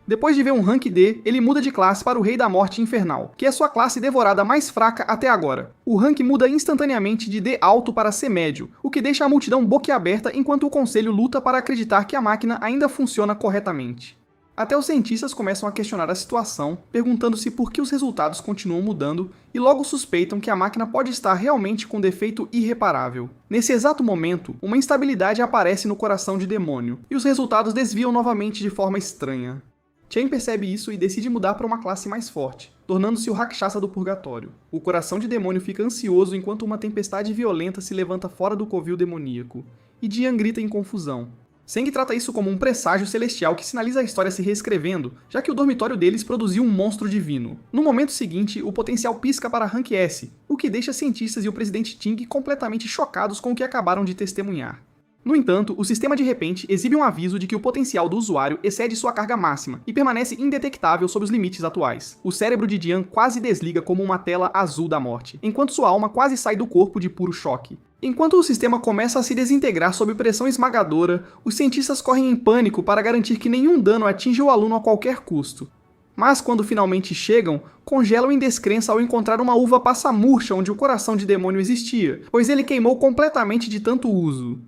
Depois de ver um rank D, ele muda de classe para o Rei da Morte Infernal, que é sua classe devorada mais fraca até agora. O rank muda instantaneamente de D alto para C médio, o que deixa a multidão boquiaberta enquanto o conselho luta para acreditar que a máquina ainda funciona corretamente. Até os cientistas começam a questionar a situação, perguntando-se por que os resultados continuam mudando, e logo suspeitam que a máquina pode estar realmente com defeito irreparável. Nesse exato momento, uma instabilidade aparece no coração de demônio, e os resultados desviam novamente de forma estranha. Chen percebe isso e decide mudar para uma classe mais forte, tornando-se o Rakshasa do Purgatório. O coração de demônio fica ansioso enquanto uma tempestade violenta se levanta fora do covil demoníaco, e Jian grita em confusão. Seng trata isso como um presságio celestial que sinaliza a história se reescrevendo, já que o dormitório deles produziu um monstro divino. No momento seguinte, o potencial pisca para Rank S, o que deixa cientistas e o presidente Ting completamente chocados com o que acabaram de testemunhar. No entanto, o sistema de repente exibe um aviso de que o potencial do usuário excede sua carga máxima e permanece indetectável sob os limites atuais. O cérebro de Jian quase desliga como uma tela azul da morte, enquanto sua alma quase sai do corpo de puro choque. Enquanto o sistema começa a se desintegrar sob pressão esmagadora, os cientistas correm em pânico para garantir que nenhum dano atinja o aluno a qualquer custo. Mas quando finalmente chegam, congelam em descrença ao encontrar uma uva passa-murcha onde o coração de demônio existia, pois ele queimou completamente de tanto uso.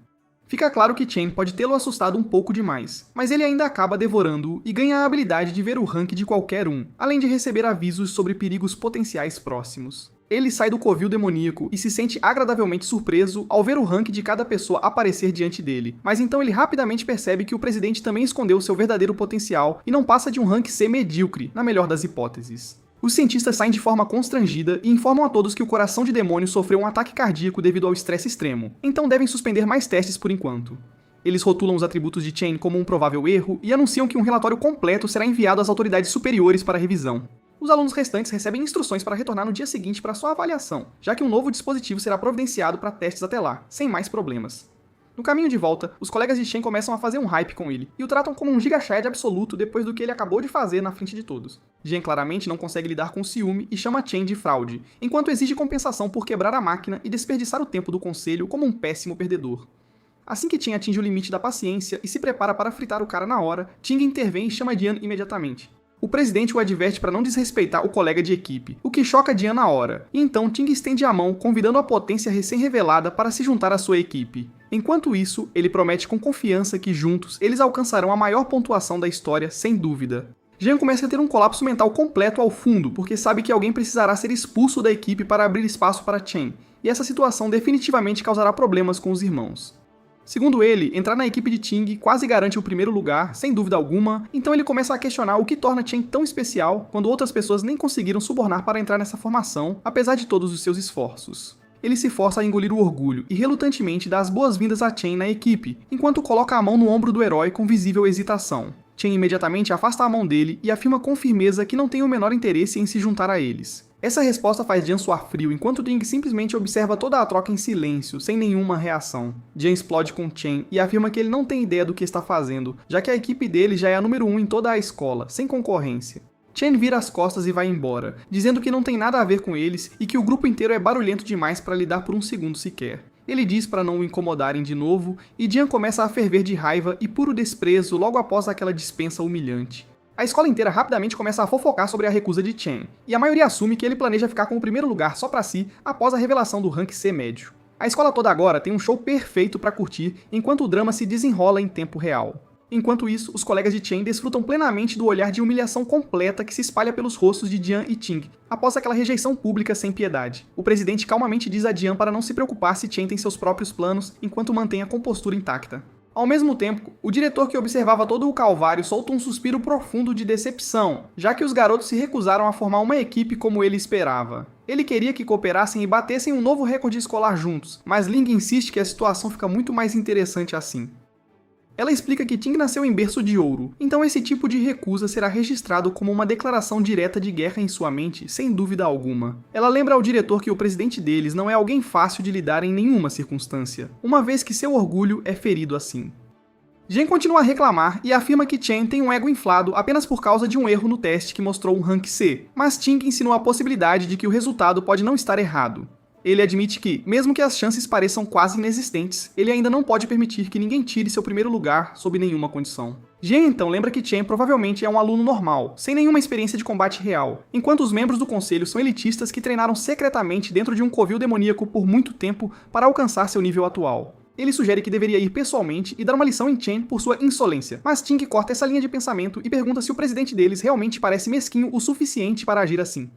Fica claro que Chen pode tê-lo assustado um pouco demais, mas ele ainda acaba devorando-o e ganha a habilidade de ver o rank de qualquer um, além de receber avisos sobre perigos potenciais próximos. Ele sai do covil demoníaco e se sente agradavelmente surpreso ao ver o rank de cada pessoa aparecer diante dele, mas então ele rapidamente percebe que o presidente também escondeu seu verdadeiro potencial e não passa de um rank C medíocre, na melhor das hipóteses. Os cientistas saem de forma constrangida e informam a todos que o coração de demônio sofreu um ataque cardíaco devido ao estresse extremo, então devem suspender mais testes por enquanto. Eles rotulam os atributos de Chen como um provável erro e anunciam que um relatório completo será enviado às autoridades superiores para revisão. Os alunos restantes recebem instruções para retornar no dia seguinte para sua avaliação, já que um novo dispositivo será providenciado para testes até lá, sem mais problemas. No caminho de volta, os colegas de Chen começam a fazer um hype com ele, e o tratam como um gigachad absoluto depois do que ele acabou de fazer na frente de todos. Chen claramente não consegue lidar com o ciúme e chama Chen de fraude, enquanto exige compensação por quebrar a máquina e desperdiçar o tempo do conselho como um péssimo perdedor. Assim que Chen atinge o limite da paciência e se prepara para fritar o cara na hora, Ting intervém e chama Jian imediatamente. O presidente o adverte para não desrespeitar o colega de equipe, o que choca Jian na hora, e então Ting estende a mão convidando a potência recém-revelada para se juntar à sua equipe. Enquanto isso, ele promete com confiança que juntos eles alcançarão a maior pontuação da história, sem dúvida. Jian começa a ter um colapso mental completo ao fundo, porque sabe que alguém precisará ser expulso da equipe para abrir espaço para Chen, e essa situação definitivamente causará problemas com os irmãos. Segundo ele, entrar na equipe de Ting quase garante o primeiro lugar, sem dúvida alguma, então ele começa a questionar o que torna Chen tão especial quando outras pessoas nem conseguiram subornar para entrar nessa formação, apesar de todos os seus esforços. Ele se força a engolir o orgulho e relutantemente dá as boas-vindas a Chen na equipe, enquanto coloca a mão no ombro do herói com visível hesitação. Chen imediatamente afasta a mão dele e afirma com firmeza que não tem o menor interesse em se juntar a eles. Essa resposta faz Jian suar frio, enquanto Ting simplesmente observa toda a troca em silêncio, sem nenhuma reação. Jian explode com Chen e afirma que ele não tem ideia do que está fazendo, já que a equipe dele já é a número 1 em toda a escola, sem concorrência. Chen vira as costas e vai embora, dizendo que não tem nada a ver com eles e que o grupo inteiro é barulhento demais para lidar por um segundo sequer. Ele diz para não o incomodarem de novo, e Jian começa a ferver de raiva e puro desprezo logo após aquela dispensa humilhante. A escola inteira rapidamente começa a fofocar sobre a recusa de Chen, e a maioria assume que ele planeja ficar com o primeiro lugar só pra si após a revelação do rank C médio. A escola toda agora tem um show perfeito pra curtir, enquanto o drama se desenrola em tempo real. Enquanto isso, os colegas de Chen desfrutam plenamente do olhar de humilhação completa que se espalha pelos rostos de Jian e Ting, após aquela rejeição pública sem piedade. O presidente calmamente diz a Jian para não se preocupar se Chen tem seus próprios planos, enquanto mantém a compostura intacta. Ao mesmo tempo, o diretor que observava todo o calvário solta um suspiro profundo de decepção, já que os garotos se recusaram a formar uma equipe como ele esperava. Ele queria que cooperassem e batessem um novo recorde escolar juntos, mas Ling insiste que a situação fica muito mais interessante assim. Ela explica que Ting nasceu em berço de ouro, então esse tipo de recusa será registrado como uma declaração direta de guerra em sua mente, sem dúvida alguma. Ela lembra ao diretor que o presidente deles não é alguém fácil de lidar em nenhuma circunstância, uma vez que seu orgulho é ferido assim. Jian continua a reclamar e afirma que Chen tem um ego inflado apenas por causa de um erro no teste que mostrou um rank C, mas Ting insinua a possibilidade de que o resultado pode não estar errado. Ele admite que, mesmo que as chances pareçam quase inexistentes, ele ainda não pode permitir que ninguém tire seu primeiro lugar sob nenhuma condição. Jian então lembra que Chen provavelmente é um aluno normal, sem nenhuma experiência de combate real, enquanto os membros do conselho são elitistas que treinaram secretamente dentro de um covil demoníaco por muito tempo para alcançar seu nível atual. Ele sugere que deveria ir pessoalmente e dar uma lição em Chen por sua insolência, mas Ting corta essa linha de pensamento e pergunta se o presidente deles realmente parece mesquinho o suficiente para agir assim.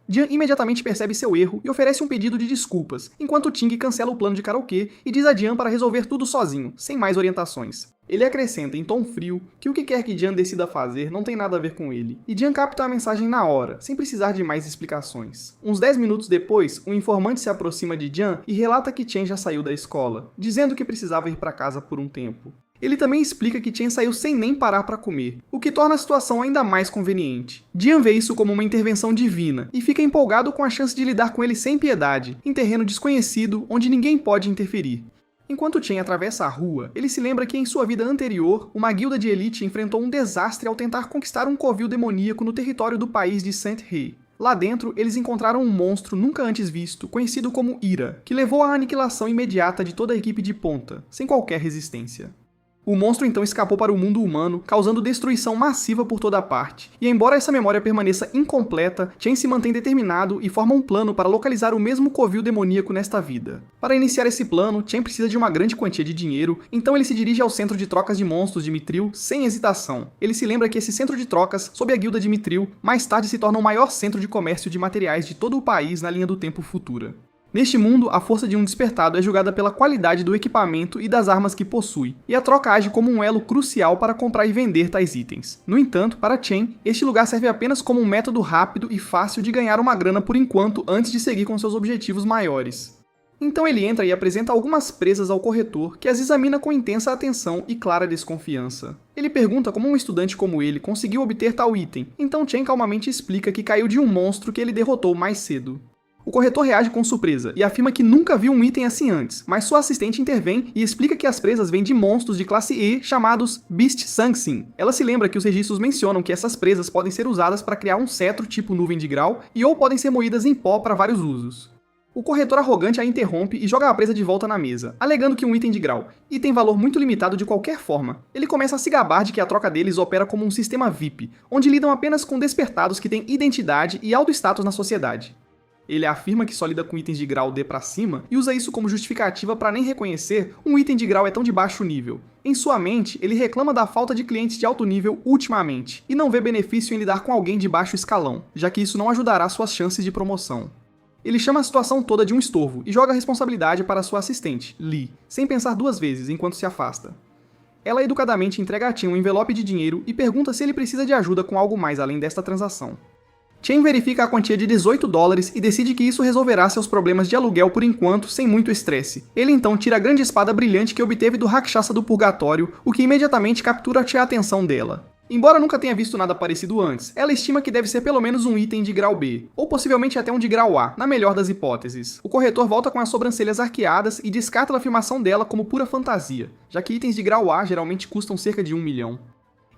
Jian imediatamente percebe seu erro e oferece um pedido de desculpas, enquanto Ting cancela o plano de karaokê e diz a Jian para resolver tudo sozinho, sem mais orientações. Ele acrescenta em tom frio que o que quer que Jian decida fazer não tem nada a ver com ele, e Jian capta a mensagem na hora, sem precisar de mais explicações. Uns 10 minutos depois, um informante se aproxima de Jian e relata que Chen já saiu da escola, dizendo que precisava ir para casa por um tempo. Ele também explica que Chen saiu sem nem parar para comer, o que torna a situação ainda mais conveniente. Jian vê isso como uma intervenção divina e fica empolgado com a chance de lidar com ele sem piedade, em terreno desconhecido onde ninguém pode interferir. Enquanto Chen atravessa a rua, ele se lembra que em sua vida anterior, uma guilda de elite enfrentou um desastre ao tentar conquistar um covil demoníaco no território do país de Saint-He. Lá dentro, eles encontraram um monstro nunca antes visto, conhecido como Ira, que levou à aniquilação imediata de toda a equipe de ponta, sem qualquer resistência. O monstro então escapou para o mundo humano, causando destruição massiva por toda parte. E embora essa memória permaneça incompleta, Chen se mantém determinado e forma um plano para localizar o mesmo covil demoníaco nesta vida. Para iniciar esse plano, Chen precisa de uma grande quantia de dinheiro, então ele se dirige ao centro de trocas de monstros de Mithril sem hesitação. Ele se lembra que esse centro de trocas, sob a guilda de Mithril, mais tarde se torna o maior centro de comércio de materiais de todo o país na linha do tempo futura. Neste mundo, a força de um despertado é julgada pela qualidade do equipamento e das armas que possui, e a troca age como um elo crucial para comprar e vender tais itens. No entanto, para Chen, este lugar serve apenas como um método rápido e fácil de ganhar uma grana por enquanto antes de seguir com seus objetivos maiores. Então ele entra e apresenta algumas presas ao corretor, que as examina com intensa atenção e clara desconfiança. Ele pergunta como um estudante como ele conseguiu obter tal item, então Chen calmamente explica que caiu de um monstro que ele derrotou mais cedo. O corretor reage com surpresa e afirma que nunca viu um item assim antes, mas sua assistente intervém e explica que as presas vêm de monstros de classe E chamados Beast Sangsin. Ela se lembra que os registros mencionam que essas presas podem ser usadas para criar um cetro tipo nuvem de grau e ou podem ser moídas em pó para vários usos. O corretor arrogante a interrompe e joga a presa de volta na mesa, alegando que um item de grau, e tem valor muito limitado de qualquer forma. Ele começa a se gabar de que a troca deles opera como um sistema VIP, onde lidam apenas com despertados que têm identidade e alto status na sociedade. Ele afirma que só lida com itens de grau D pra cima e usa isso como justificativa para nem reconhecer um item de grau é tão de baixo nível. Em sua mente, ele reclama da falta de clientes de alto nível ultimamente, e não vê benefício em lidar com alguém de baixo escalão, já que isso não ajudará suas chances de promoção. Ele chama a situação toda de um estorvo e joga a responsabilidade para sua assistente, Lee, sem pensar duas vezes enquanto se afasta. Ela educadamente entrega a Chen um envelope de dinheiro e pergunta se ele precisa de ajuda com algo mais além desta transação. Chen verifica a quantia de $18 e decide que isso resolverá seus problemas de aluguel por enquanto, sem muito estresse. Ele então tira a grande espada brilhante que obteve do Rakshasa do Purgatório, o que imediatamente captura a atenção dela. Embora nunca tenha visto nada parecido antes, ela estima que deve ser pelo menos um item de grau B, ou possivelmente até um de grau A, na melhor das hipóteses. O corretor volta com as sobrancelhas arqueadas e descarta a afirmação dela como pura fantasia, já que itens de grau A geralmente custam cerca de 1 milhão.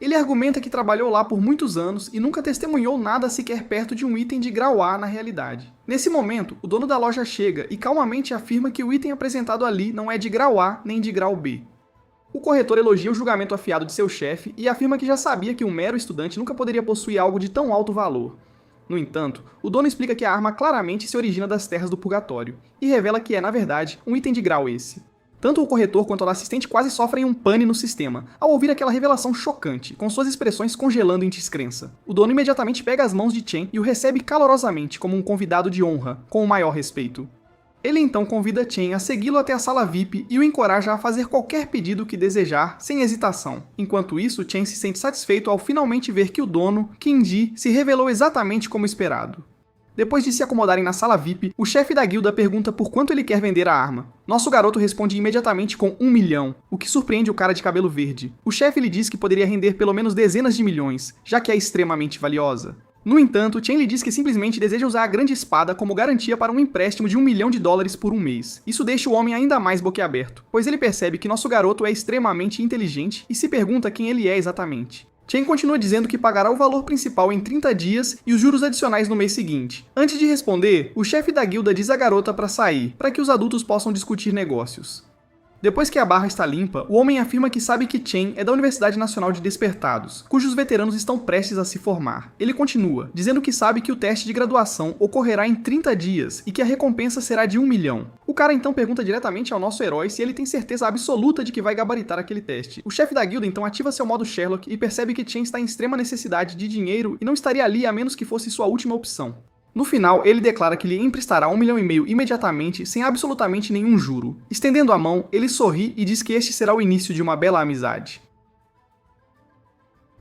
Ele argumenta que trabalhou lá por muitos anos e nunca testemunhou nada sequer perto de um item de grau A na realidade. Nesse momento, o dono da loja chega e calmamente afirma que o item apresentado ali não é de grau A nem de grau B. O corretor elogia o julgamento afiado de seu chefe e afirma que já sabia que um mero estudante nunca poderia possuir algo de tão alto valor. No entanto, o dono explica que a arma claramente se origina das terras do Purgatório, e revela que é, na verdade, um item de grau esse. Tanto o corretor quanto a assistente quase sofrem um pane no sistema, ao ouvir aquela revelação chocante, com suas expressões congelando em descrença. O dono imediatamente pega as mãos de Chen e o recebe calorosamente como um convidado de honra, com o maior respeito. Ele então convida Chen a segui-lo até a sala VIP e o encoraja a fazer qualquer pedido que desejar, sem hesitação. Enquanto isso, Chen se sente satisfeito ao finalmente ver que o dono, Qin Ji, se revelou exatamente como esperado. Depois de se acomodarem na sala VIP, o chefe da guilda pergunta por quanto ele quer vender a arma. Nosso garoto responde imediatamente com 1 milhão, o que surpreende o cara de cabelo verde. O chefe lhe diz que poderia render pelo menos dezenas de milhões, já que é extremamente valiosa. No entanto, Chen lhe diz que simplesmente deseja usar a grande espada como garantia para um empréstimo de $1 milhão por um mês. Isso deixa o homem ainda mais boquiaberto, pois ele percebe que nosso garoto é extremamente inteligente e se pergunta quem ele é exatamente. Chen continua dizendo que pagará o valor principal em 30 dias e os juros adicionais no mês seguinte. Antes de responder, o chefe da guilda diz à garota para sair, para que os adultos possam discutir negócios. Depois que a barra está limpa, o homem afirma que sabe que Chen é da Universidade Nacional de Despertados, cujos veteranos estão prestes a se formar. Ele continua, dizendo que sabe que o teste de graduação ocorrerá em 30 dias e que a recompensa será de 1 milhão. O cara então pergunta diretamente ao nosso herói se ele tem certeza absoluta de que vai gabaritar aquele teste. O chefe da guilda então ativa seu modo Sherlock e percebe que Chen está em extrema necessidade de dinheiro e não estaria ali a menos que fosse sua última opção. No final, ele declara que lhe emprestará $1 milhão imediatamente, sem absolutamente nenhum juro. Estendendo a mão, ele sorri e diz que este será o início de uma bela amizade.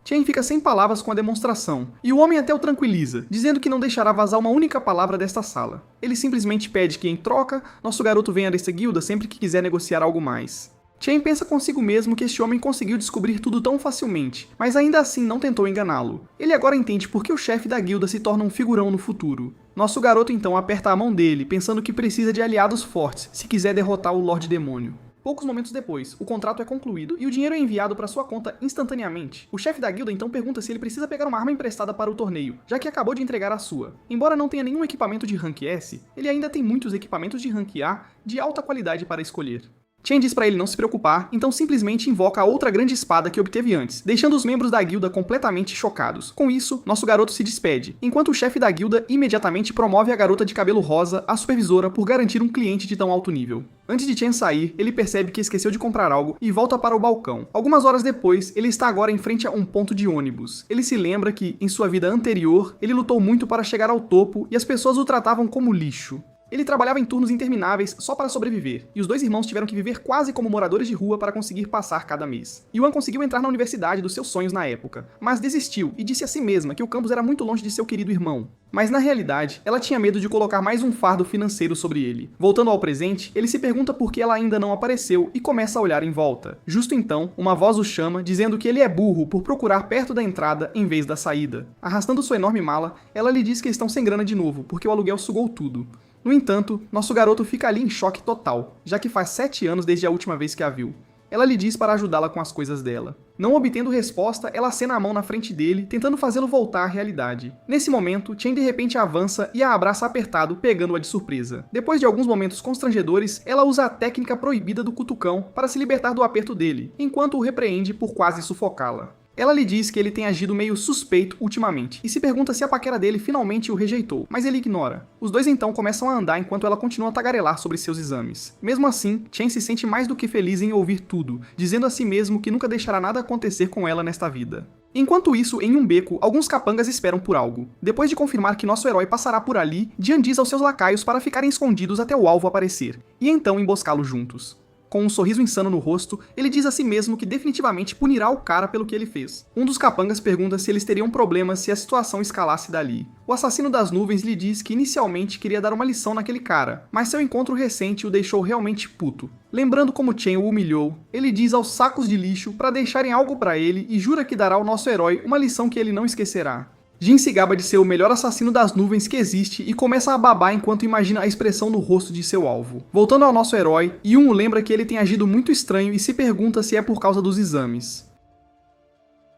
Chen fica sem palavras com a demonstração, e o homem até o tranquiliza, dizendo que não deixará vazar uma única palavra desta sala. Ele simplesmente pede que, em troca, nosso garoto venha dessa guilda sempre que quiser negociar algo mais. Chen pensa consigo mesmo que este homem conseguiu descobrir tudo tão facilmente, mas ainda assim não tentou enganá-lo. Ele agora entende por que o chefe da guilda se torna um figurão no futuro. Nosso garoto então aperta a mão dele, pensando que precisa de aliados fortes se quiser derrotar o Lorde Demônio. Poucos momentos depois, o contrato é concluído e o dinheiro é enviado para sua conta instantaneamente. O chefe da guilda então pergunta se ele precisa pegar uma arma emprestada para o torneio, já que acabou de entregar a sua. Embora não tenha nenhum equipamento de rank S, ele ainda tem muitos equipamentos de rank A de alta qualidade para escolher. Chen diz para ele não se preocupar, então simplesmente invoca a outra grande espada que obteve antes, deixando os membros da guilda completamente chocados. Com isso, nosso garoto se despede, enquanto o chefe da guilda imediatamente promove a garota de cabelo rosa à supervisora por garantir um cliente de tão alto nível. Antes de Chen sair, ele percebe que esqueceu de comprar algo e volta para o balcão. Algumas horas depois, ele está agora em frente a um ponto de ônibus. Ele se lembra que, em sua vida anterior, ele lutou muito para chegar ao topo e as pessoas o tratavam como lixo. Ele trabalhava em turnos intermináveis só para sobreviver, e os dois irmãos tiveram que viver quase como moradores de rua para conseguir passar cada mês. Yuan conseguiu entrar na universidade dos seus sonhos na época, mas desistiu e disse a si mesma que o campus era muito longe de seu querido irmão. Mas na realidade, ela tinha medo de colocar mais um fardo financeiro sobre ele. Voltando ao presente, ele se pergunta por que ela ainda não apareceu e começa a olhar em volta. Justo então, uma voz o chama, dizendo que ele é burro por procurar perto da entrada em vez da saída. Arrastando sua enorme mala, ela lhe diz que estão sem grana de novo, porque o aluguel sugou tudo. No entanto, nosso garoto fica ali em choque total, já que faz 7 anos desde a última vez que a viu. Ela lhe diz para ajudá-la com as coisas dela. Não obtendo resposta, ela acena a mão na frente dele, tentando fazê-lo voltar à realidade. Nesse momento, Chen de repente avança e a abraça apertado, pegando-a de surpresa. Depois de alguns momentos constrangedores, ela usa a técnica proibida do cutucão para se libertar do aperto dele, enquanto o repreende por quase sufocá-la. Ela lhe diz que ele tem agido meio suspeito ultimamente, e se pergunta se a paquera dele finalmente o rejeitou, mas ele ignora. Os dois então começam a andar enquanto ela continua a tagarelar sobre seus exames. Mesmo assim, Chen se sente mais do que feliz em ouvir tudo, dizendo a si mesmo que nunca deixará nada acontecer com ela nesta vida. Enquanto isso, em um beco, alguns capangas esperam por algo. Depois de confirmar que nosso herói passará por ali, Jian diz aos seus lacaios para ficarem escondidos até o alvo aparecer, e então emboscá-lo juntos. Com um sorriso insano no rosto, ele diz a si mesmo que definitivamente punirá o cara pelo que ele fez. Um dos capangas pergunta se eles teriam problemas se a situação escalasse dali. O assassino das nuvens lhe diz que inicialmente queria dar uma lição naquele cara, mas seu encontro recente o deixou realmente puto. Lembrando como Chen o humilhou, ele diz aos sacos de lixo para deixarem algo para ele e jura que dará ao nosso herói uma lição que ele não esquecerá. Jin se gaba de ser o melhor assassino das nuvens que existe e começa a babar enquanto imagina a expressão no rosto de seu alvo. Voltando ao nosso herói, Yun lembra que ele tem agido muito estranho e se pergunta se é por causa dos exames.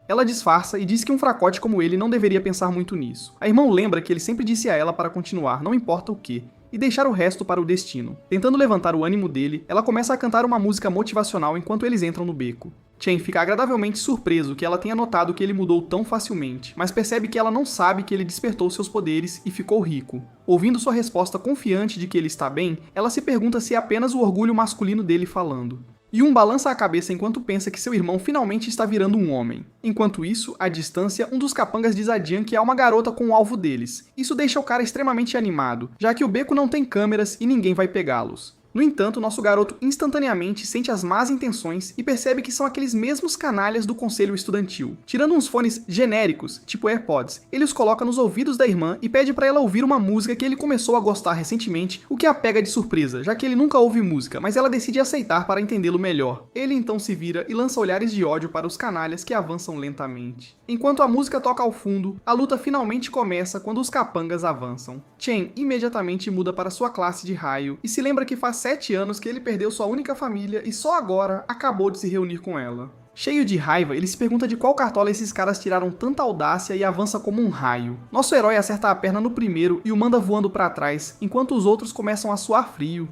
Ela disfarça e diz que um fracote como ele não deveria pensar muito nisso. A irmã lembra que ele sempre disse a ela para continuar, não importa o que, e deixar o resto para o destino. Tentando levantar o ânimo dele, ela começa a cantar uma música motivacional enquanto eles entram no beco. Chen fica agradavelmente surpreso que ela tenha notado que ele mudou tão facilmente, mas percebe que ela não sabe que ele despertou seus poderes e ficou rico. Ouvindo sua resposta confiante de que ele está bem, ela se pergunta se é apenas o orgulho masculino dele falando. Yun balança a cabeça enquanto pensa que seu irmão finalmente está virando um homem. Enquanto isso, à distância, um dos capangas diz a Jian que há uma garota com o alvo deles. Isso deixa o cara extremamente animado, já que o beco não tem câmeras e ninguém vai pegá-los. No entanto, nosso garoto instantaneamente sente as más intenções e percebe que são aqueles mesmos canalhas do conselho estudantil. Tirando uns fones genéricos, tipo AirPods, ele os coloca nos ouvidos da irmã e pede para ela ouvir uma música que ele começou a gostar recentemente, o que a pega de surpresa, já que ele nunca ouve música, mas ela decide aceitar para entendê-lo melhor. Ele então se vira e lança olhares de ódio para os canalhas que avançam lentamente. Enquanto a música toca ao fundo, a luta finalmente começa quando os capangas avançam. Chen imediatamente muda para sua classe de raio e se lembra que faz 7 anos que ele perdeu sua única família e só agora acabou de se reunir com ela. Cheio de raiva, ele se pergunta de qual cartola esses caras tiraram tanta audácia e avança como um raio. Nosso herói acerta a perna no primeiro e o manda voando para trás, enquanto os outros começam a suar frio.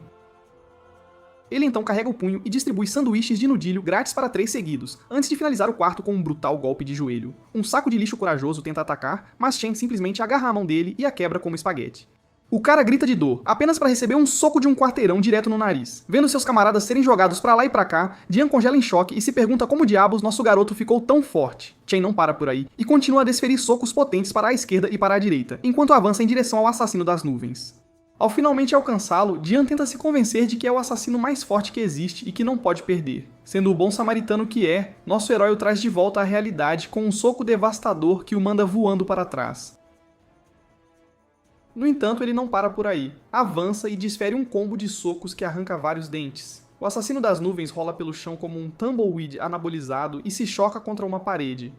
Ele então carrega o punho e distribui sanduíches de nudilho grátis para 3 seguidos, antes de finalizar o quarto com um brutal golpe de joelho. Um saco de lixo corajoso tenta atacar, mas Chen simplesmente agarra a mão dele e a quebra como espaguete. O cara grita de dor, apenas para receber um soco de um quarteirão direto no nariz. Vendo seus camaradas serem jogados pra lá e pra cá, Jian congela em choque e se pergunta como diabos nosso garoto ficou tão forte. Chen não para por aí, e continua a desferir socos potentes para a esquerda e para a direita, enquanto avança em direção ao assassino das nuvens. Ao finalmente alcançá-lo, Jian tenta se convencer de que é o assassino mais forte que existe e que não pode perder. Sendo o bom samaritano que é, nosso herói o traz de volta à realidade com um soco devastador que o manda voando para trás. No entanto, ele não para por aí. Avança e desfere um combo de socos que arranca vários dentes. O assassino das nuvens rola pelo chão como um tumbleweed anabolizado e se choca contra uma parede.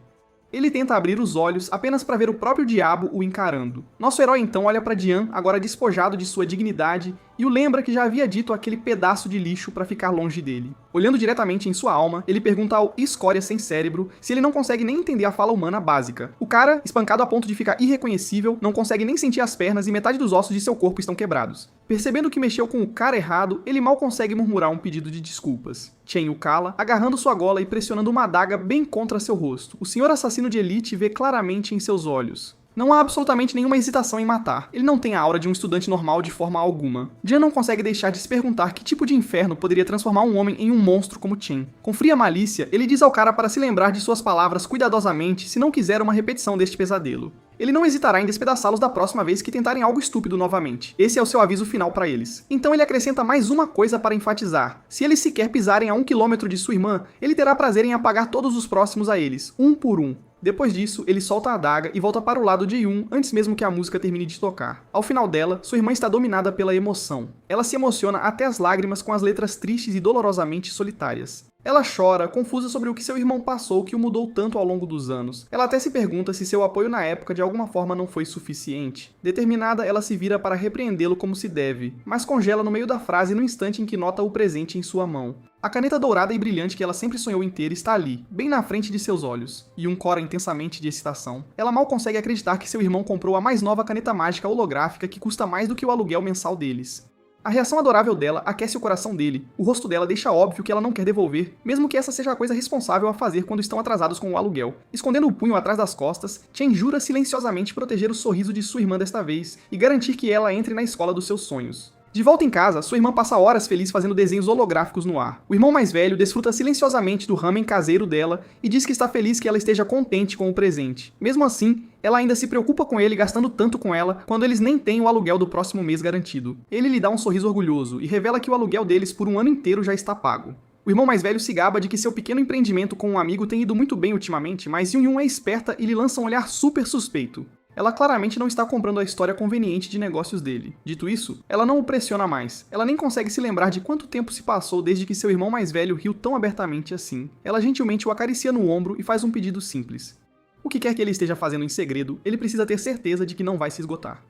Ele tenta abrir os olhos apenas para ver o próprio diabo o encarando. Nosso herói então olha para Jian, agora despojado de sua dignidade, e o lembra que já havia dito aquele pedaço de lixo para ficar longe dele. Olhando diretamente em sua alma, ele pergunta ao escória sem cérebro se ele não consegue nem entender a fala humana básica. O cara, espancado a ponto de ficar irreconhecível, não consegue nem sentir as pernas e metade dos ossos de seu corpo estão quebrados. Percebendo que mexeu com o cara errado, ele mal consegue murmurar um pedido de desculpas. Chen o cala, agarrando sua gola e pressionando uma adaga bem contra seu rosto. O senhor assassino de elite vê claramente em seus olhos. Não há absolutamente nenhuma hesitação em matar. Ele não tem a aura de um estudante normal de forma alguma. Jian não consegue deixar de se perguntar que tipo de inferno poderia transformar um homem em um monstro como Chen. Com fria malícia, ele diz ao cara para se lembrar de suas palavras cuidadosamente se não quiser uma repetição deste pesadelo. Ele não hesitará em despedaçá-los da próxima vez que tentarem algo estúpido novamente. Esse é o seu aviso final para eles. Então ele acrescenta mais uma coisa para enfatizar. Se eles sequer pisarem a 1 quilômetro de sua irmã, ele terá prazer em apagar todos os próximos a eles, um por um. Depois disso, ele solta a adaga e volta para o lado de Yun antes mesmo que a música termine de tocar. Ao final dela, sua irmã está dominada pela emoção. Ela se emociona até as lágrimas com as letras tristes e dolorosamente solitárias. Ela chora, confusa sobre o que seu irmão passou que o mudou tanto ao longo dos anos. Ela até se pergunta se seu apoio na época de alguma forma não foi suficiente. Determinada, ela se vira para repreendê-lo como se deve, mas congela no meio da frase no instante em que nota o presente em sua mão. A caneta dourada e brilhante que ela sempre sonhou em ter está ali, bem na frente de seus olhos, e cora intensamente de excitação. Ela mal consegue acreditar que seu irmão comprou a mais nova caneta mágica holográfica que custa mais do que o aluguel mensal deles. A reação adorável dela aquece o coração dele. O rosto dela deixa óbvio que ela não quer devolver, mesmo que essa seja a coisa responsável a fazer quando estão atrasados com o aluguel. Escondendo o punho atrás das costas, Chen jura silenciosamente proteger o sorriso de sua irmã desta vez e garantir que ela entre na escola dos seus sonhos. De volta em casa, sua irmã passa horas feliz fazendo desenhos holográficos no ar. O irmão mais velho desfruta silenciosamente do ramen caseiro dela e diz que está feliz que ela esteja contente com o presente. Mesmo assim, ela ainda se preocupa com ele gastando tanto com ela quando eles nem têm o aluguel do próximo mês garantido. Ele lhe dá um sorriso orgulhoso e revela que o aluguel deles por um ano inteiro já está pago. O irmão mais velho se gaba de que seu pequeno empreendimento com um amigo tem ido muito bem ultimamente, mas Yun é esperta e lhe lança um olhar super suspeito. Ela claramente não está comprando a história conveniente de negócios dele. Dito isso, ela não o pressiona mais. Ela nem consegue se lembrar de quanto tempo se passou desde que seu irmão mais velho riu tão abertamente assim. Ela gentilmente o acaricia no ombro e faz um pedido simples. O que quer que ele esteja fazendo em segredo, ele precisa ter certeza de que não vai se esgotar.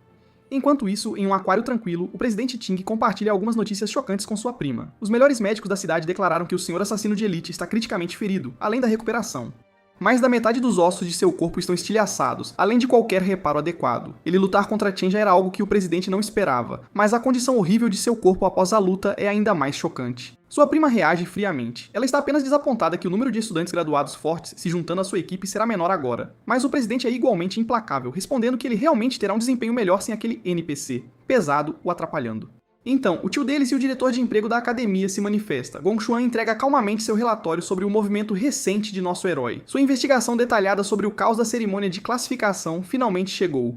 Enquanto isso, em um aquário tranquilo, o presidente Ting compartilha algumas notícias chocantes com sua prima. Os melhores médicos da cidade declararam que o senhor assassino de elite está criticamente ferido, além da recuperação. Mais da metade dos ossos de seu corpo estão estilhaçados, além de qualquer reparo adequado. Ele lutar contra Chen já era algo que o presidente não esperava, mas a condição horrível de seu corpo após a luta é ainda mais chocante. Sua prima reage friamente. Ela está apenas desapontada que o número de estudantes graduados fortes se juntando à sua equipe será menor agora. Mas o presidente é igualmente implacável, respondendo que ele realmente terá um desempenho melhor sem aquele NPC, pesado, o atrapalhando. Então, o tio deles e o diretor de emprego da academia se manifesta. Gongxuan entrega calmamente seu relatório sobre o movimento recente de nosso herói. Sua investigação detalhada sobre o caos da cerimônia de classificação finalmente chegou.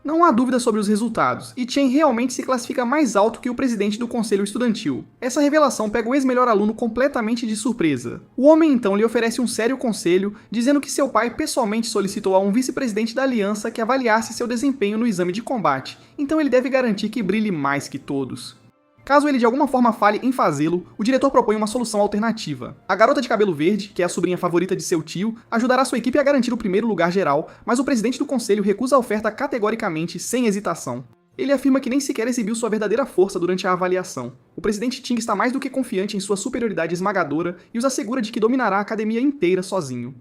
Não há dúvida sobre os resultados, e Chen realmente se classifica mais alto que o presidente do conselho estudantil. Essa revelação pega o ex-melhor aluno completamente de surpresa. O homem então lhe oferece um sério conselho, dizendo que seu pai pessoalmente solicitou a um vice-presidente da aliança que avaliasse seu desempenho no exame de combate, então ele deve garantir que brilhe mais que todos. Caso ele de alguma forma falhe em fazê-lo, o diretor propõe uma solução alternativa. A garota de cabelo verde, que é a sobrinha favorita de seu tio, ajudará sua equipe a garantir o primeiro lugar geral, mas o presidente do conselho recusa a oferta categoricamente, sem hesitação. Ele afirma que nem sequer exibiu sua verdadeira força durante a avaliação. O presidente Ting está mais do que confiante em sua superioridade esmagadora e os assegura de que dominará a academia inteira sozinho.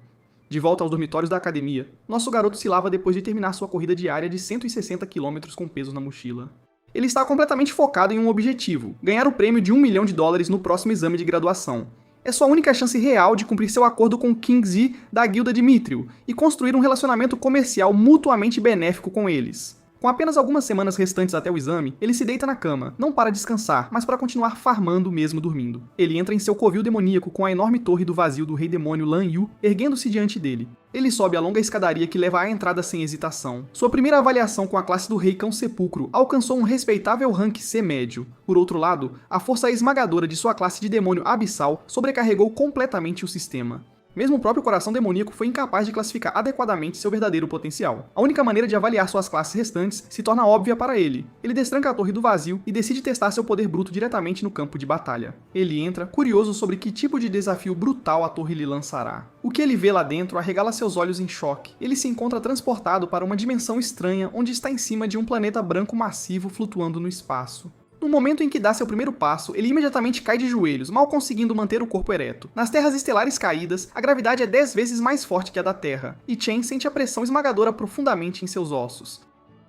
De volta aos dormitórios da academia, nosso garoto se lava depois de terminar sua corrida diária de 160 km com peso na mochila. Ele está completamente focado em um objetivo: ganhar o prêmio de $1 milhão no próximo exame de graduação. É sua única chance real de cumprir seu acordo com King Zi da guilda de Mithril e construir um relacionamento comercial mutuamente benéfico com eles. Com apenas algumas semanas restantes até o exame, ele se deita na cama, não para descansar, mas para continuar farmando mesmo dormindo. Ele entra em seu covil demoníaco com a enorme torre do vazio do rei demônio Lan Yu erguendo-se diante dele. Ele sobe a longa escadaria que leva à entrada sem hesitação. Sua primeira avaliação com a classe do Rei Cão Sepulcro alcançou um respeitável rank C médio. Por outro lado, a força esmagadora de sua classe de demônio abissal sobrecarregou completamente o sistema. Mesmo o próprio coração demoníaco foi incapaz de classificar adequadamente seu verdadeiro potencial. A única maneira de avaliar suas classes restantes se torna óbvia para ele. Ele destranca a torre do vazio e decide testar seu poder bruto diretamente no campo de batalha. Ele entra, curioso sobre que tipo de desafio brutal a torre lhe lançará. O que ele vê lá dentro arregala seus olhos em choque. Ele se encontra transportado para uma dimensão estranha onde está em cima de um planeta branco massivo flutuando no espaço. No momento em que dá seu primeiro passo, ele imediatamente cai de joelhos, mal conseguindo manter o corpo ereto. Nas terras estelares caídas, a gravidade é 10 vezes mais forte que a da Terra, e Chen sente a pressão esmagadora profundamente em seus ossos.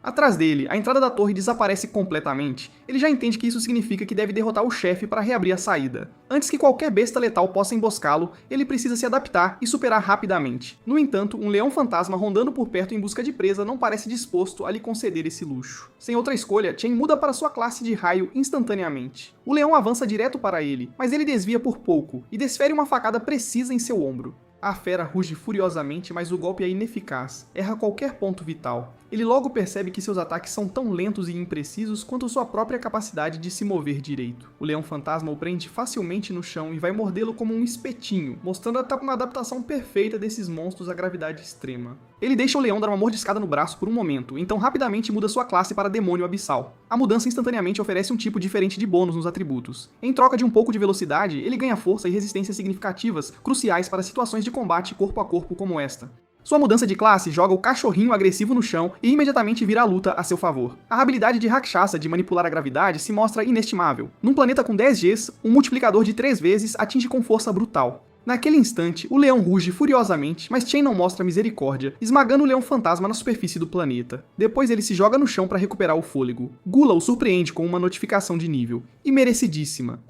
Atrás dele, a entrada da torre desaparece completamente. Ele já entende que isso significa que deve derrotar o chefe para reabrir a saída. Antes que qualquer besta letal possa emboscá-lo, ele precisa se adaptar e superar rapidamente. No entanto, um leão fantasma rondando por perto em busca de presa não parece disposto a lhe conceder esse luxo. Sem outra escolha, Chen muda para sua classe de raio instantaneamente. O leão avança direto para ele, mas ele desvia por pouco e desfere uma facada precisa em seu ombro. A fera ruge furiosamente, mas o golpe é ineficaz, erra qualquer ponto vital. Ele logo percebe que seus ataques são tão lentos e imprecisos quanto sua própria capacidade de se mover direito. O leão fantasma o prende facilmente no chão e vai mordê-lo como um espetinho, mostrando uma adaptação perfeita desses monstros à gravidade extrema. Ele deixa o leão dar uma mordiscada no braço por um momento, então rapidamente muda sua classe para demônio abissal. A mudança instantaneamente oferece um tipo diferente de bônus nos atributos. Em troca de um pouco de velocidade, ele ganha força e resistência significativas, cruciais para situações de combate corpo a corpo como esta. Sua mudança de classe joga o cachorrinho agressivo no chão e imediatamente vira a luta a seu favor. A habilidade de Rakshasa de manipular a gravidade se mostra inestimável. Num planeta com 10 Gs, um multiplicador de 3 vezes atinge com força brutal. Naquele instante, o leão ruge furiosamente, mas Chen não mostra misericórdia, esmagando o leão fantasma na superfície do planeta. Depois ele se joga no chão para recuperar o fôlego. Gula o surpreende com uma notificação de nível. E merecidíssima.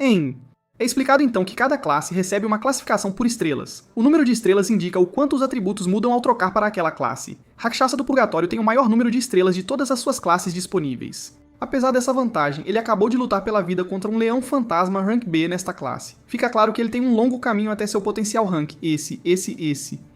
É explicado então que cada classe recebe uma classificação por estrelas. O número de estrelas indica o quanto os atributos mudam ao trocar para aquela classe. Rakshasa do Purgatório tem o maior número de estrelas de todas as suas classes disponíveis. Apesar dessa vantagem, ele acabou de lutar pela vida contra um leão fantasma rank B nesta classe. Fica claro que ele tem um longo caminho até seu potencial rank, esse.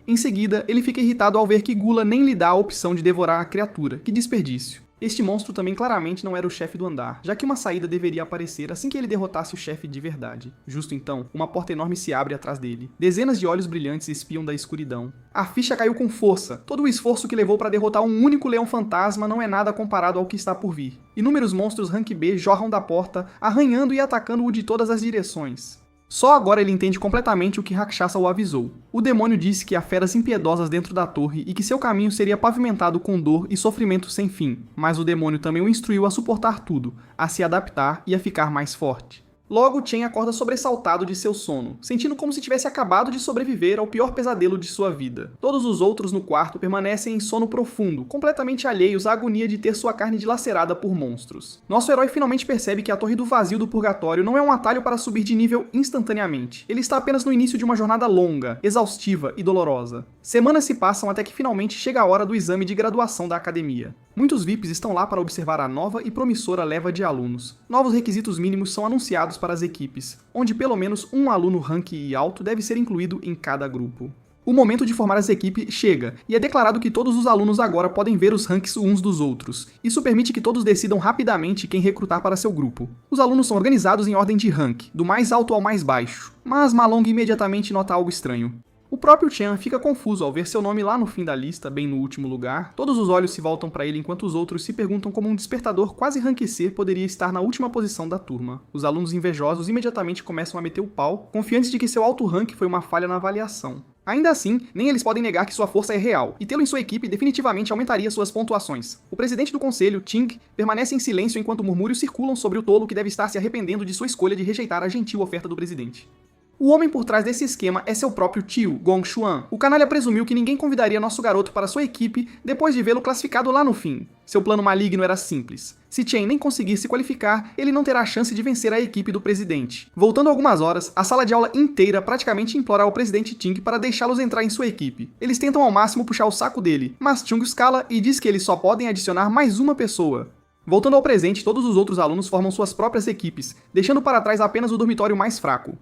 Em seguida, ele fica irritado ao ver que Gula nem lhe dá a opção de devorar a criatura. Que desperdício. Este monstro também claramente não era o chefe do andar, já que uma saída deveria aparecer assim que ele derrotasse o chefe de verdade. Justo então, uma porta enorme se abre atrás dele. Dezenas de olhos brilhantes espiam da escuridão. A ficha caiu com força. Todo o esforço que levou para derrotar um único leão fantasma não é nada comparado ao que está por vir. Inúmeros monstros rank B jorram da porta, arranhando e atacando-o de todas as direções. Só agora ele entende completamente o que Rakshasa o avisou. O demônio disse que há feras impiedosas dentro da torre e que seu caminho seria pavimentado com dor e sofrimento sem fim, mas o demônio também o instruiu a suportar tudo, a se adaptar e a ficar mais forte. Logo, Chen acorda sobressaltado de seu sono, sentindo como se tivesse acabado de sobreviver ao pior pesadelo de sua vida. Todos os outros no quarto permanecem em sono profundo, completamente alheios à agonia de ter sua carne dilacerada por monstros. Nosso herói finalmente percebe que a Torre do Vazio do Purgatório não é um atalho para subir de nível instantaneamente. Ele está apenas no início de uma jornada longa, exaustiva e dolorosa. Semanas se passam até que finalmente chega a hora do exame de graduação da academia. Muitos VIPs estão lá para observar a nova e promissora leva de alunos. Novos requisitos mínimos são anunciados para as equipes, onde pelo menos um aluno rank E alto deve ser incluído em cada grupo. O momento de formar as equipes chega, e é declarado que todos os alunos agora podem ver os ranks uns dos outros. Isso permite que todos decidam rapidamente quem recrutar para seu grupo. Os alunos são organizados em ordem de rank, do mais alto ao mais baixo, mas Ma Long imediatamente nota algo estranho. O próprio Chen fica confuso ao ver seu nome lá no fim da lista, bem no último lugar. Todos os olhos se voltam para ele enquanto os outros se perguntam como um despertador quase rank C poderia estar na última posição da turma. Os alunos invejosos imediatamente começam a meter o pau, confiantes de que seu alto rank foi uma falha na avaliação. Ainda assim, nem eles podem negar que sua força é real, e tê-lo em sua equipe definitivamente aumentaria suas pontuações. O presidente do conselho, Ting, permanece em silêncio enquanto murmúrios circulam sobre o tolo que deve estar se arrependendo de sua escolha de rejeitar a gentil oferta do presidente. O homem por trás desse esquema é seu próprio tio, Gong Xuan. O canalha presumiu que ninguém convidaria nosso garoto para sua equipe depois de vê-lo classificado lá no fim. Seu plano maligno era simples. Se Chen nem conseguir se qualificar, ele não terá chance de vencer a equipe do presidente. Voltando algumas horas, a sala de aula inteira praticamente implora ao presidente Ting para deixá-los entrar em sua equipe. Eles tentam ao máximo puxar o saco dele, mas Chung escala e diz que eles só podem adicionar mais uma pessoa. Voltando ao presente, todos os outros alunos formam suas próprias equipes, deixando para trás apenas o dormitório mais fraco.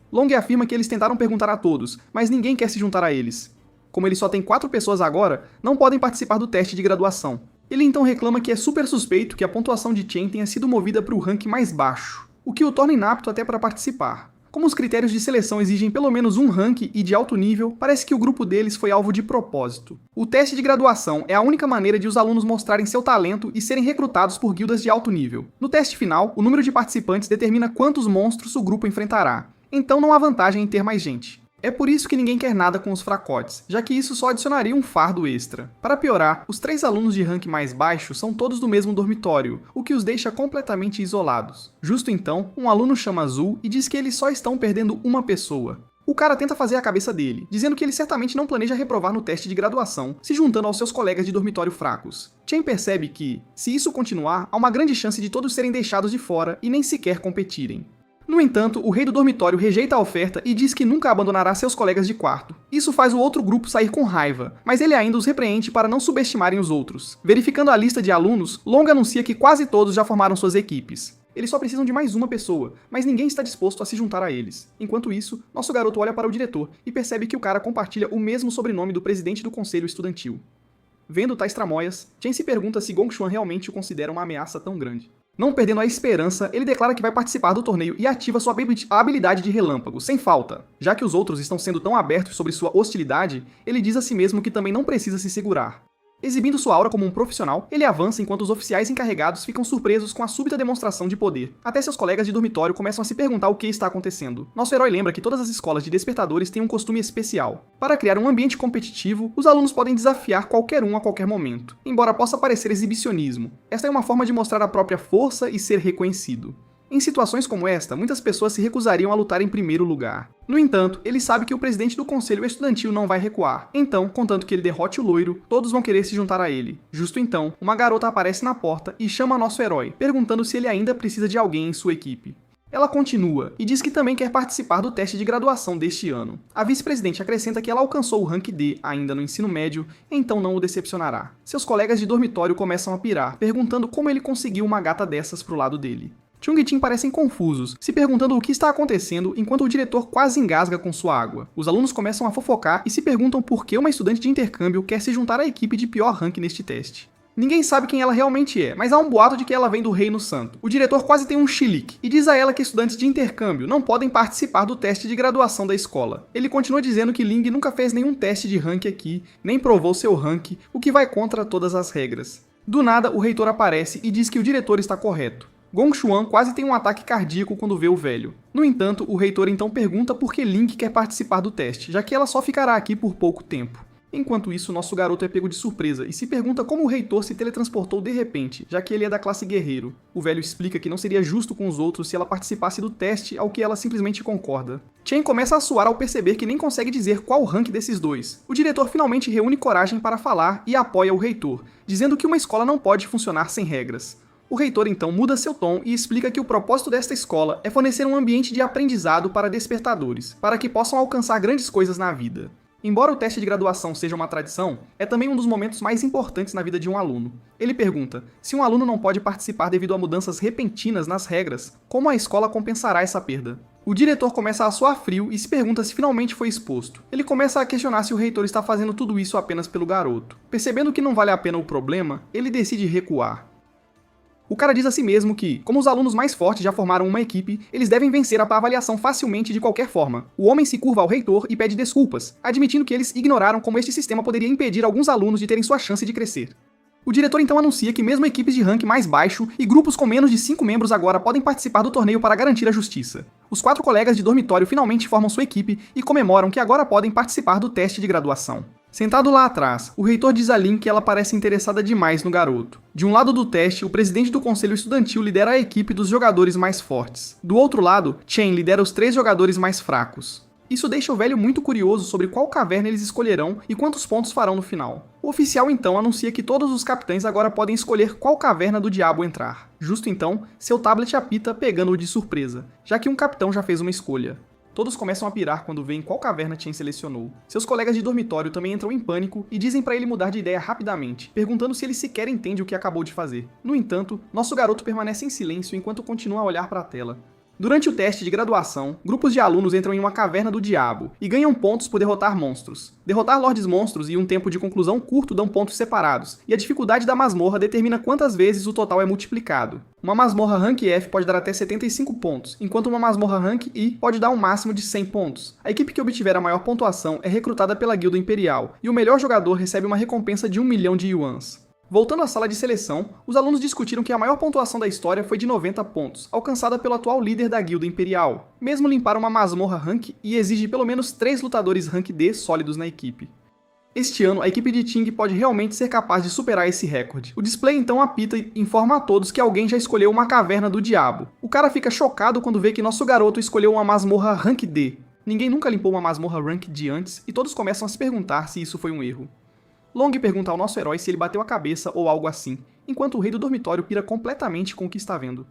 Long afirma que eles tentaram perguntar a todos, mas ninguém quer se juntar a eles. Como ele só tem 4 pessoas agora, não podem participar do teste de graduação. Ele então reclama que é super suspeito que a pontuação de Chen tenha sido movida para o rank mais baixo, o que o torna inapto até para participar. Como os critérios de seleção exigem pelo menos um rank e de alto nível, parece que o grupo deles foi alvo de propósito. O teste de graduação é a única maneira de os alunos mostrarem seu talento e serem recrutados por guildas de alto nível. No teste final, o número de participantes determina quantos monstros o grupo enfrentará. Então não há vantagem em ter mais gente. É por isso que ninguém quer nada com os fracotes, já que isso só adicionaria um fardo extra. Para piorar, os 3 alunos de rank mais baixo são todos do mesmo dormitório, o que os deixa completamente isolados. Justo então, um aluno chama Azul e diz que eles só estão perdendo uma pessoa. O cara tenta fazer a cabeça dele, dizendo que ele certamente não planeja reprovar no teste de graduação, se juntando aos seus colegas de dormitório fracos. Chen percebe que, se isso continuar, há uma grande chance de todos serem deixados de fora e nem sequer competirem. No entanto, o rei do dormitório rejeita a oferta e diz que nunca abandonará seus colegas de quarto. Isso faz o outro grupo sair com raiva, mas ele ainda os repreende para não subestimarem os outros. Verificando a lista de alunos, Long anuncia que quase todos já formaram suas equipes. Eles só precisam de mais uma pessoa, mas ninguém está disposto a se juntar a eles. Enquanto isso, nosso garoto olha para o diretor e percebe que o cara compartilha o mesmo sobrenome do presidente do conselho estudantil. Vendo tais tramóias, Chen se pergunta se Gong Xuan realmente o considera uma ameaça tão grande. Não perdendo a esperança, ele declara que vai participar do torneio e ativa sua habilidade de relâmpago, sem falta. Já que os outros estão sendo tão abertos sobre sua hostilidade, ele diz a si mesmo que também não precisa se segurar. Exibindo sua aura como um profissional, ele avança enquanto os oficiais encarregados ficam surpresos com a súbita demonstração de poder. Até seus colegas de dormitório começam a se perguntar o que está acontecendo. Nosso herói lembra que todas as escolas de despertadores têm um costume especial. Para criar um ambiente competitivo, os alunos podem desafiar qualquer um a qualquer momento, embora possa parecer exibicionismo. Esta é uma forma de mostrar a própria força e ser reconhecido. Em situações como esta, muitas pessoas se recusariam a lutar em primeiro lugar. No entanto, ele sabe que o presidente do conselho estudantil não vai recuar. Então, contanto que ele derrote o loiro, todos vão querer se juntar a ele. Justo então, uma garota aparece na porta e chama nosso herói, perguntando se ele ainda precisa de alguém em sua equipe. Ela continua e diz que também quer participar do teste de graduação deste ano. A vice-presidente acrescenta que ela alcançou o rank D ainda no ensino médio, então não o decepcionará. Seus colegas de dormitório começam a pirar, perguntando como ele conseguiu uma gata dessas pro lado dele. Chung e Tim parecem confusos, se perguntando o que está acontecendo enquanto o diretor quase engasga com sua água. Os alunos começam a fofocar e se perguntam por que uma estudante de intercâmbio quer se juntar à equipe de pior rank neste teste. Ninguém sabe quem ela realmente é, mas há um boato de que ela vem do Reino Santo. O diretor quase tem um chilique e diz a ela que estudantes de intercâmbio não podem participar do teste de graduação da escola. Ele continua dizendo que Ling nunca fez nenhum teste de rank aqui, nem provou seu rank, o que vai contra todas as regras. Do nada, o reitor aparece e diz que o diretor está correto. Gong Xuan quase tem um ataque cardíaco quando vê o velho. No entanto, o reitor então pergunta por que Link quer participar do teste, já que ela só ficará aqui por pouco tempo. Enquanto isso, nosso garoto é pego de surpresa e se pergunta como o reitor se teletransportou de repente, já que ele é da classe guerreiro. O velho explica que não seria justo com os outros se ela participasse do teste, ao que ela simplesmente concorda. Chen começa a suar ao perceber que nem consegue dizer qual o rank desses dois. O diretor finalmente reúne coragem para falar e apoia o reitor, dizendo que uma escola não pode funcionar sem regras. O reitor então muda seu tom e explica que o propósito desta escola é fornecer um ambiente de aprendizado para despertadores, para que possam alcançar grandes coisas na vida. Embora o teste de graduação seja uma tradição, é também um dos momentos mais importantes na vida de um aluno. Ele pergunta, se um aluno não pode participar devido a mudanças repentinas nas regras, como a escola compensará essa perda? O diretor começa a suar frio e se pergunta se finalmente foi exposto. Ele começa a questionar se o reitor está fazendo tudo isso apenas pelo garoto. Percebendo que não vale a pena o problema, ele decide recuar. O cara diz a si mesmo que, como os alunos mais fortes já formaram uma equipe, eles devem vencer a avaliação facilmente de qualquer forma. O homem se curva ao reitor e pede desculpas, admitindo que eles ignoraram como este sistema poderia impedir alguns alunos de terem sua chance de crescer. O diretor então anuncia que mesmo equipes de rank mais baixo e grupos com menos de 5 membros agora podem participar do torneio para garantir a justiça. Os 4 colegas de dormitório finalmente formam sua equipe e comemoram que agora podem participar do teste de graduação. Sentado lá atrás, o reitor diz a Lin que ela parece interessada demais no garoto. De um lado do teste, o presidente do conselho estudantil lidera a equipe dos jogadores mais fortes. Do outro lado, Chen lidera os 3 jogadores mais fracos. Isso deixa o velho muito curioso sobre qual caverna eles escolherão e quantos pontos farão no final. O oficial então anuncia que todos os capitães agora podem escolher qual caverna do diabo entrar. Justo então, seu tablet apita pegando-o de surpresa, já que um capitão já fez uma escolha. Todos começam a pirar quando veem qual caverna Chen selecionou. Seus colegas de dormitório também entram em pânico e dizem para ele mudar de ideia rapidamente, perguntando se ele sequer entende o que acabou de fazer. No entanto, nosso garoto permanece em silêncio enquanto continua a olhar para a tela. Durante o teste de graduação, grupos de alunos entram em uma caverna do diabo e ganham pontos por derrotar monstros. Derrotar lordes monstros e um tempo de conclusão curto dão pontos separados, e a dificuldade da masmorra determina quantas vezes o total é multiplicado. Uma masmorra Rank F pode dar até 75 pontos, enquanto uma masmorra Rank I pode dar um máximo de 100 pontos. A equipe que obtiver a maior pontuação é recrutada pela Guilda Imperial, e o melhor jogador recebe uma recompensa de 1 milhão de yuans. Voltando à sala de seleção, os alunos discutiram que a maior pontuação da história foi de 90 pontos, alcançada pelo atual líder da Guilda Imperial. Mesmo limpar uma masmorra Rank I exige pelo menos 3 lutadores Rank D sólidos na equipe. Este ano, a equipe de Ting pode realmente ser capaz de superar esse recorde. O display então apita e informa a todos que alguém já escolheu uma caverna do diabo. O cara fica chocado quando vê que nosso garoto escolheu uma masmorra Rank D. Ninguém nunca limpou uma masmorra Rank D antes, e todos começam a se perguntar se isso foi um erro. Long pergunta ao nosso herói se ele bateu a cabeça ou algo assim, enquanto o rei do dormitório pira completamente com o que está vendo.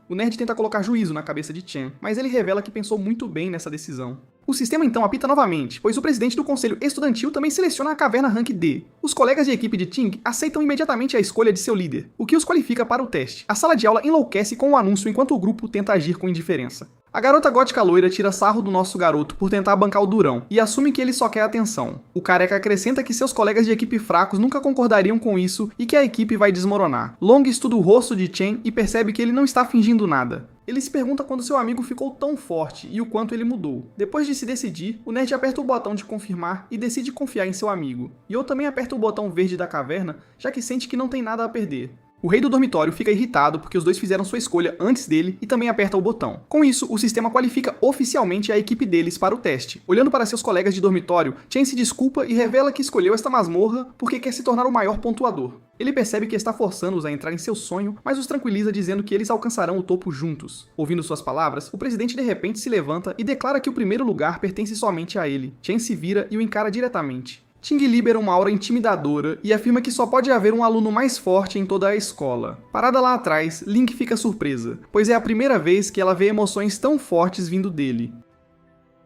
O nerd tenta colocar juízo na cabeça de Chen, mas ele revela que pensou muito bem nessa decisão. O sistema então apita novamente, pois o presidente do conselho estudantil também seleciona a caverna Rank D. Os colegas de equipe de Ting aceitam imediatamente a escolha de seu líder, o que os qualifica para o teste. A sala de aula enlouquece com o anúncio enquanto o grupo tenta agir com indiferença. A garota gótica loira tira sarro do nosso garoto por tentar bancar o durão, e assume que ele só quer atenção. O careca acrescenta que seus colegas de equipe fracos nunca concordariam com isso e que a equipe vai desmoronar. Long estuda o rosto de Chen e percebe que ele não está fingindo nada. Ele se pergunta quando seu amigo ficou tão forte e o quanto ele mudou. Depois de se decidir, o nerd aperta o botão de confirmar e decide confiar em seu amigo. Yo também aperta o botão verde da caverna, já que sente que não tem nada a perder. O rei do dormitório fica irritado porque os dois fizeram sua escolha antes dele e também aperta o botão. Com isso, o sistema qualifica oficialmente a equipe deles para o teste. Olhando para seus colegas de dormitório, Chen se desculpa e revela que escolheu esta masmorra porque quer se tornar o maior pontuador. Ele percebe que está forçando-os a entrar em seu sonho, mas os tranquiliza dizendo que eles alcançarão o topo juntos. Ouvindo suas palavras, o presidente de repente se levanta e declara que o primeiro lugar pertence somente a ele. Chen se vira e o encara diretamente. Ting libera uma aura intimidadora e afirma que só pode haver um aluno mais forte em toda a escola. Parada lá atrás, Link fica surpresa, pois é a primeira vez que ela vê emoções tão fortes vindo dele.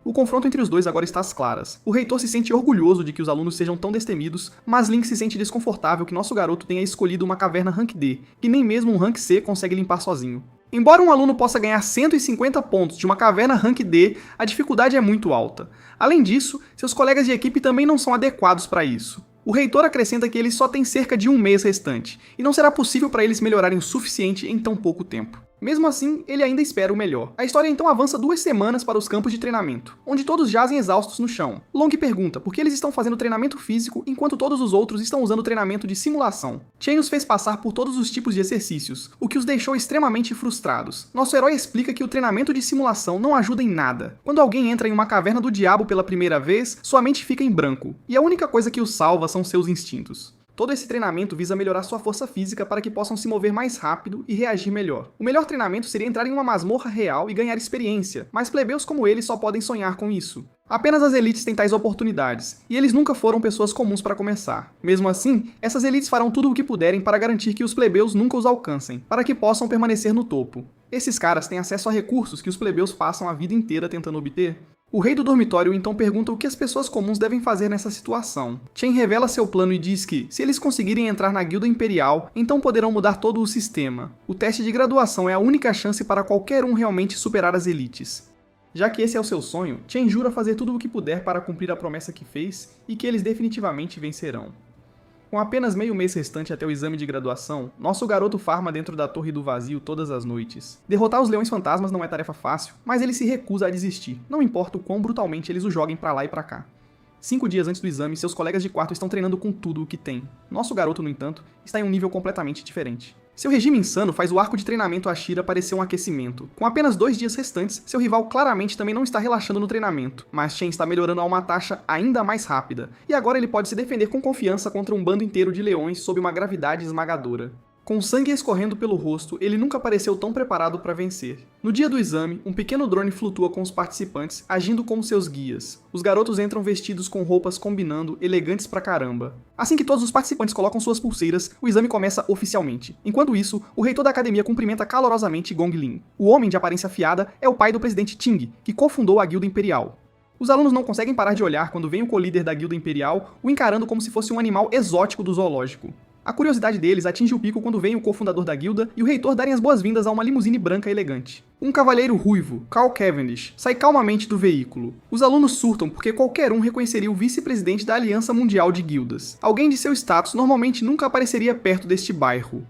O confronto entre os dois agora está às claras. O reitor se sente orgulhoso de que os alunos sejam tão destemidos, mas Link se sente desconfortável que nosso garoto tenha escolhido uma caverna Rank D, que nem mesmo um Rank C consegue limpar sozinho. Embora um aluno possa ganhar 150 pontos de uma caverna Rank D, a dificuldade é muito alta. Além disso, seus colegas de equipe também não são adequados para isso. O reitor acrescenta que eles só têm cerca de um mês restante, e não será possível para eles melhorarem o suficiente em tão pouco tempo. Mesmo assim, ele ainda espera o melhor. A história então avança 2 semanas para os campos de treinamento, onde todos jazem exaustos no chão. Long pergunta por que eles estão fazendo treinamento físico enquanto todos os outros estão usando treinamento de simulação. Chen os fez passar por todos os tipos de exercícios, o que os deixou extremamente frustrados. Nosso herói explica que o treinamento de simulação não ajuda em nada. Quando alguém entra em uma caverna do diabo pela primeira vez, sua mente fica em branco, e a única coisa que os salva são seus instintos. Todo esse treinamento visa melhorar sua força física para que possam se mover mais rápido e reagir melhor. O melhor treinamento seria entrar em uma masmorra real e ganhar experiência, mas plebeus como eles só podem sonhar com isso. Apenas as elites têm tais oportunidades, e eles nunca foram pessoas comuns para começar. Mesmo assim, essas elites farão tudo o que puderem para garantir que os plebeus nunca os alcancem, para que possam permanecer no topo. Esses caras têm acesso a recursos que os plebeus passam a vida inteira tentando obter. O rei do dormitório então pergunta o que as pessoas comuns devem fazer nessa situação. Chen revela seu plano e diz que, se eles conseguirem entrar na guilda imperial, então poderão mudar todo o sistema. O teste de graduação é a única chance para qualquer um realmente superar as elites. Já que esse é o seu sonho, Chen jura fazer tudo o que puder para cumprir a promessa que fez e que eles definitivamente vencerão. Com apenas meio mês restante até o exame de graduação, nosso garoto farma dentro da Torre do Vazio todas as noites. Derrotar os Leões Fantasmas não é tarefa fácil, mas ele se recusa a desistir, não importa o quão brutalmente eles o joguem pra lá e pra cá. 5 dias antes do exame, seus colegas de quarto estão treinando com tudo o que tem. Nosso garoto, no entanto, está em um nível completamente diferente. Seu regime insano faz o arco de treinamento Ashira parecer um aquecimento. Com apenas 2 dias restantes, seu rival claramente também não está relaxando no treinamento, mas Chen está melhorando a uma taxa ainda mais rápida, e agora ele pode se defender com confiança contra um bando inteiro de leões sob uma gravidade esmagadora. Com sangue escorrendo pelo rosto, ele nunca pareceu tão preparado para vencer. No dia do exame, um pequeno drone flutua com os participantes, agindo como seus guias. Os garotos entram vestidos com roupas combinando, elegantes pra caramba. Assim que todos os participantes colocam suas pulseiras, o exame começa oficialmente. Enquanto isso, o reitor da academia cumprimenta calorosamente Gong Lin. O homem de aparência afiada é o pai do presidente Ting, que cofundou a Guilda Imperial. Os alunos não conseguem parar de olhar quando vem o co-líder da Guilda Imperial, o encarando como se fosse um animal exótico do zoológico. A curiosidade deles atinge o pico quando vem o cofundador da guilda e o reitor darem as boas-vindas a uma limusine branca elegante. Um cavalheiro ruivo, Carl Cavendish, sai calmamente do veículo. Os alunos surtam porque qualquer um reconheceria o vice-presidente da Aliança Mundial de Guildas. Alguém de seu status normalmente nunca apareceria perto deste bairro.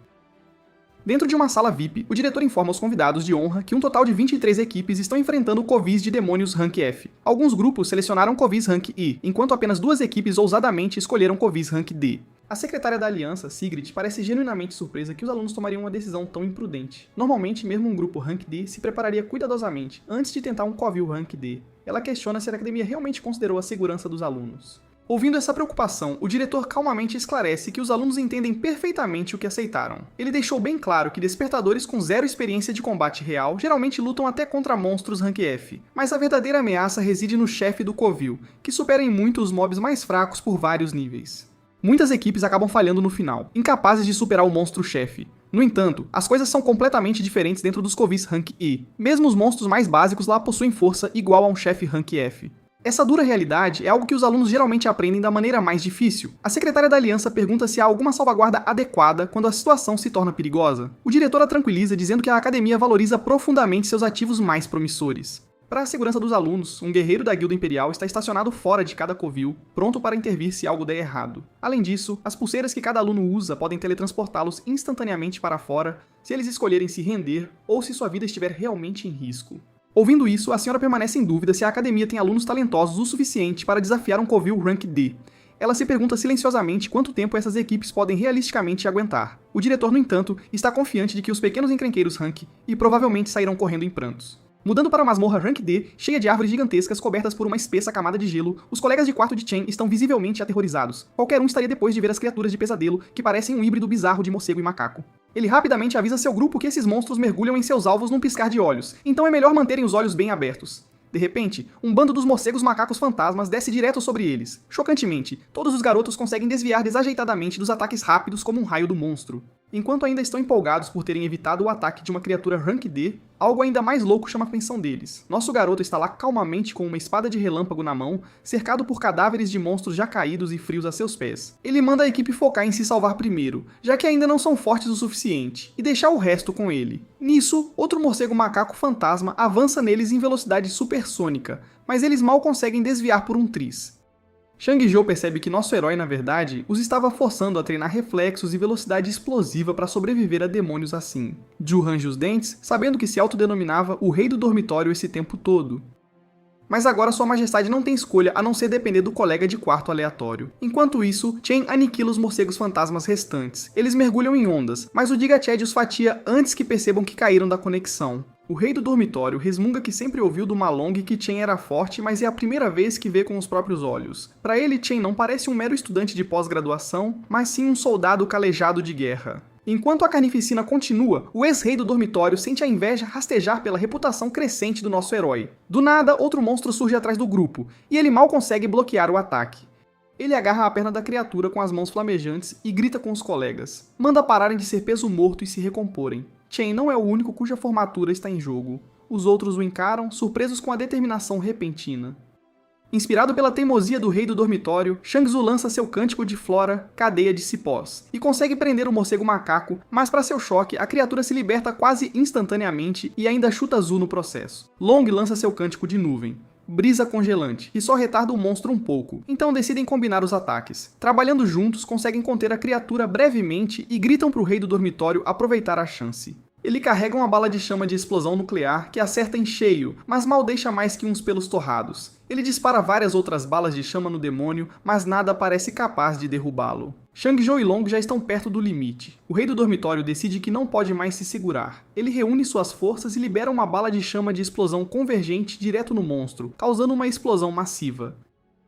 Dentro de uma sala VIP, o diretor informa aos convidados de honra que um total de 23 equipes estão enfrentando covis de demônios Rank F. Alguns grupos selecionaram covis Rank I, enquanto apenas 2 equipes ousadamente escolheram covis Rank D. A secretária da aliança, Sigrid, parece genuinamente surpresa que os alunos tomariam uma decisão tão imprudente. Normalmente, mesmo um grupo Rank D se prepararia cuidadosamente antes de tentar um covil Rank D. Ela questiona se a academia realmente considerou a segurança dos alunos. Ouvindo essa preocupação, o diretor calmamente esclarece que os alunos entendem perfeitamente o que aceitaram. Ele deixou bem claro que despertadores com 0 experiência de combate real geralmente lutam até contra monstros Rank F, mas a verdadeira ameaça reside no chefe do covil, que supera em muito os mobs mais fracos por vários níveis. Muitas equipes acabam falhando no final, incapazes de superar o monstro-chefe. No entanto, as coisas são completamente diferentes dentro dos covis Rank I. Mesmo os monstros mais básicos lá possuem força igual a um chefe Rank F. Essa dura realidade é algo que os alunos geralmente aprendem da maneira mais difícil. A secretária da aliança pergunta se há alguma salvaguarda adequada quando a situação se torna perigosa. O diretor a tranquiliza dizendo que a academia valoriza profundamente seus ativos mais promissores. Para a segurança dos alunos, um guerreiro da Guilda Imperial está estacionado fora de cada covil, pronto para intervir se algo der errado. Além disso, as pulseiras que cada aluno usa podem teletransportá-los instantaneamente para fora se eles escolherem se render ou se sua vida estiver realmente em risco. Ouvindo isso, a senhora permanece em dúvida se a academia tem alunos talentosos o suficiente para desafiar um covil Rank D. Ela se pergunta silenciosamente quanto tempo essas equipes podem realisticamente aguentar. O diretor, no entanto, está confiante de que os pequenos encrenqueiros Rank e provavelmente sairão correndo em prantos. Mudando para uma masmorra Rank D, cheia de árvores gigantescas cobertas por uma espessa camada de gelo, os colegas de quarto de Chen estão visivelmente aterrorizados. Qualquer um estaria depois de ver as criaturas de pesadelo, que parecem um híbrido bizarro de morcego e macaco. Ele rapidamente avisa seu grupo que esses monstros mergulham em seus alvos num piscar de olhos, então é melhor manterem os olhos bem abertos. De repente, um bando dos morcegos macacos fantasmas desce direto sobre eles. Chocantemente, todos os garotos conseguem desviar desajeitadamente dos ataques rápidos como um raio do monstro. Enquanto ainda estão empolgados por terem evitado o ataque de uma criatura Rank D, algo ainda mais louco chama a atenção deles. Nosso garoto está lá calmamente com uma espada de relâmpago na mão, cercado por cadáveres de monstros já caídos e frios a seus pés. Ele manda a equipe focar em se salvar primeiro, já que ainda não são fortes o suficiente, e deixar o resto com ele. Nisso, outro morcego macaco fantasma avança neles em velocidade supersônica, mas eles mal conseguem desviar por um tris. Shang-Zhou percebe que nosso herói, na verdade, os estava forçando a treinar reflexos e velocidade explosiva para sobreviver a demônios assim. Zhu range os dentes, sabendo que se autodenominava o rei do dormitório esse tempo todo. Mas agora sua majestade não tem escolha a não ser depender do colega de quarto aleatório. Enquanto isso, Chen aniquila os morcegos fantasmas restantes. Eles mergulham em ondas, mas o Giga Chad os fatia antes que percebam que caíram da conexão. O rei do dormitório resmunga que sempre ouviu do Ma Long que Chen era forte, mas é a primeira vez que vê com os próprios olhos. Para ele, Chen não parece um mero estudante de pós-graduação, mas sim um soldado calejado de guerra. Enquanto a carnificina continua, o ex-rei do dormitório sente a inveja rastejar pela reputação crescente do nosso herói. Do nada, outro monstro surge atrás do grupo, e ele mal consegue bloquear o ataque. Ele agarra a perna da criatura com as mãos flamejantes e grita com os colegas. Manda pararem de ser peso morto e se recomporem. Chen não é o único cuja formatura está em jogo. Os outros o encaram, surpresos com a determinação repentina. Inspirado pela teimosia do rei do dormitório, Shang Tzu lança seu cântico de flora, Cadeia de Cipós, e consegue prender o morcego macaco, mas para seu choque, a criatura se liberta quase instantaneamente e ainda chuta Zhu no processo. Long lança seu cântico de nuvem, Brisa Congelante, que só retarda o monstro um pouco, então decidem combinar os ataques. Trabalhando juntos, conseguem conter a criatura brevemente e gritam para o rei do dormitório aproveitar a chance. Ele carrega uma bala de chama de explosão nuclear que acerta em cheio, mas mal deixa mais que uns pelos torrados. Ele dispara várias outras balas de chama no demônio, mas nada parece capaz de derrubá-lo. Shang-Zhou e Long já estão perto do limite. O rei do dormitório decide que não pode mais se segurar. Ele reúne suas forças e libera uma bala de chama de explosão convergente direto no monstro, causando uma explosão massiva.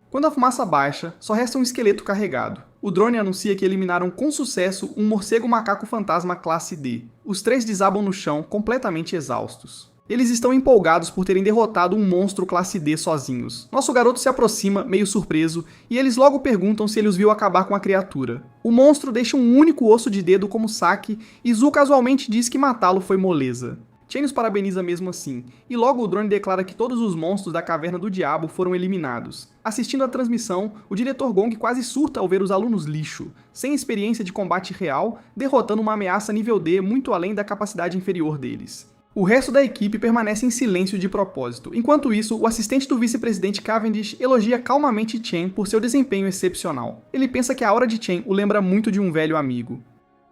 Quando a fumaça baixa, só resta um esqueleto carregado. O drone anuncia que eliminaram com sucesso um morcego macaco fantasma classe D. Os três desabam no chão, completamente exaustos. Eles estão empolgados por terem derrotado um monstro classe D sozinhos. Nosso garoto se aproxima, meio surpreso, e eles logo perguntam se ele os viu acabar com a criatura. O monstro deixa um único osso de dedo como saque, e Zhu casualmente diz que matá-lo foi moleza. Chen os parabeniza mesmo assim, e logo o drone declara que todos os monstros da Caverna do Diabo foram eliminados. Assistindo à transmissão, o diretor Gong quase surta ao ver os alunos lixo, sem experiência de combate real, derrotando uma ameaça nível D muito além da capacidade inferior deles. O resto da equipe permanece em silêncio de propósito. Enquanto isso, o assistente do vice-presidente Cavendish elogia calmamente Chen por seu desempenho excepcional. Ele pensa que a aura de Chen o lembra muito de um velho amigo.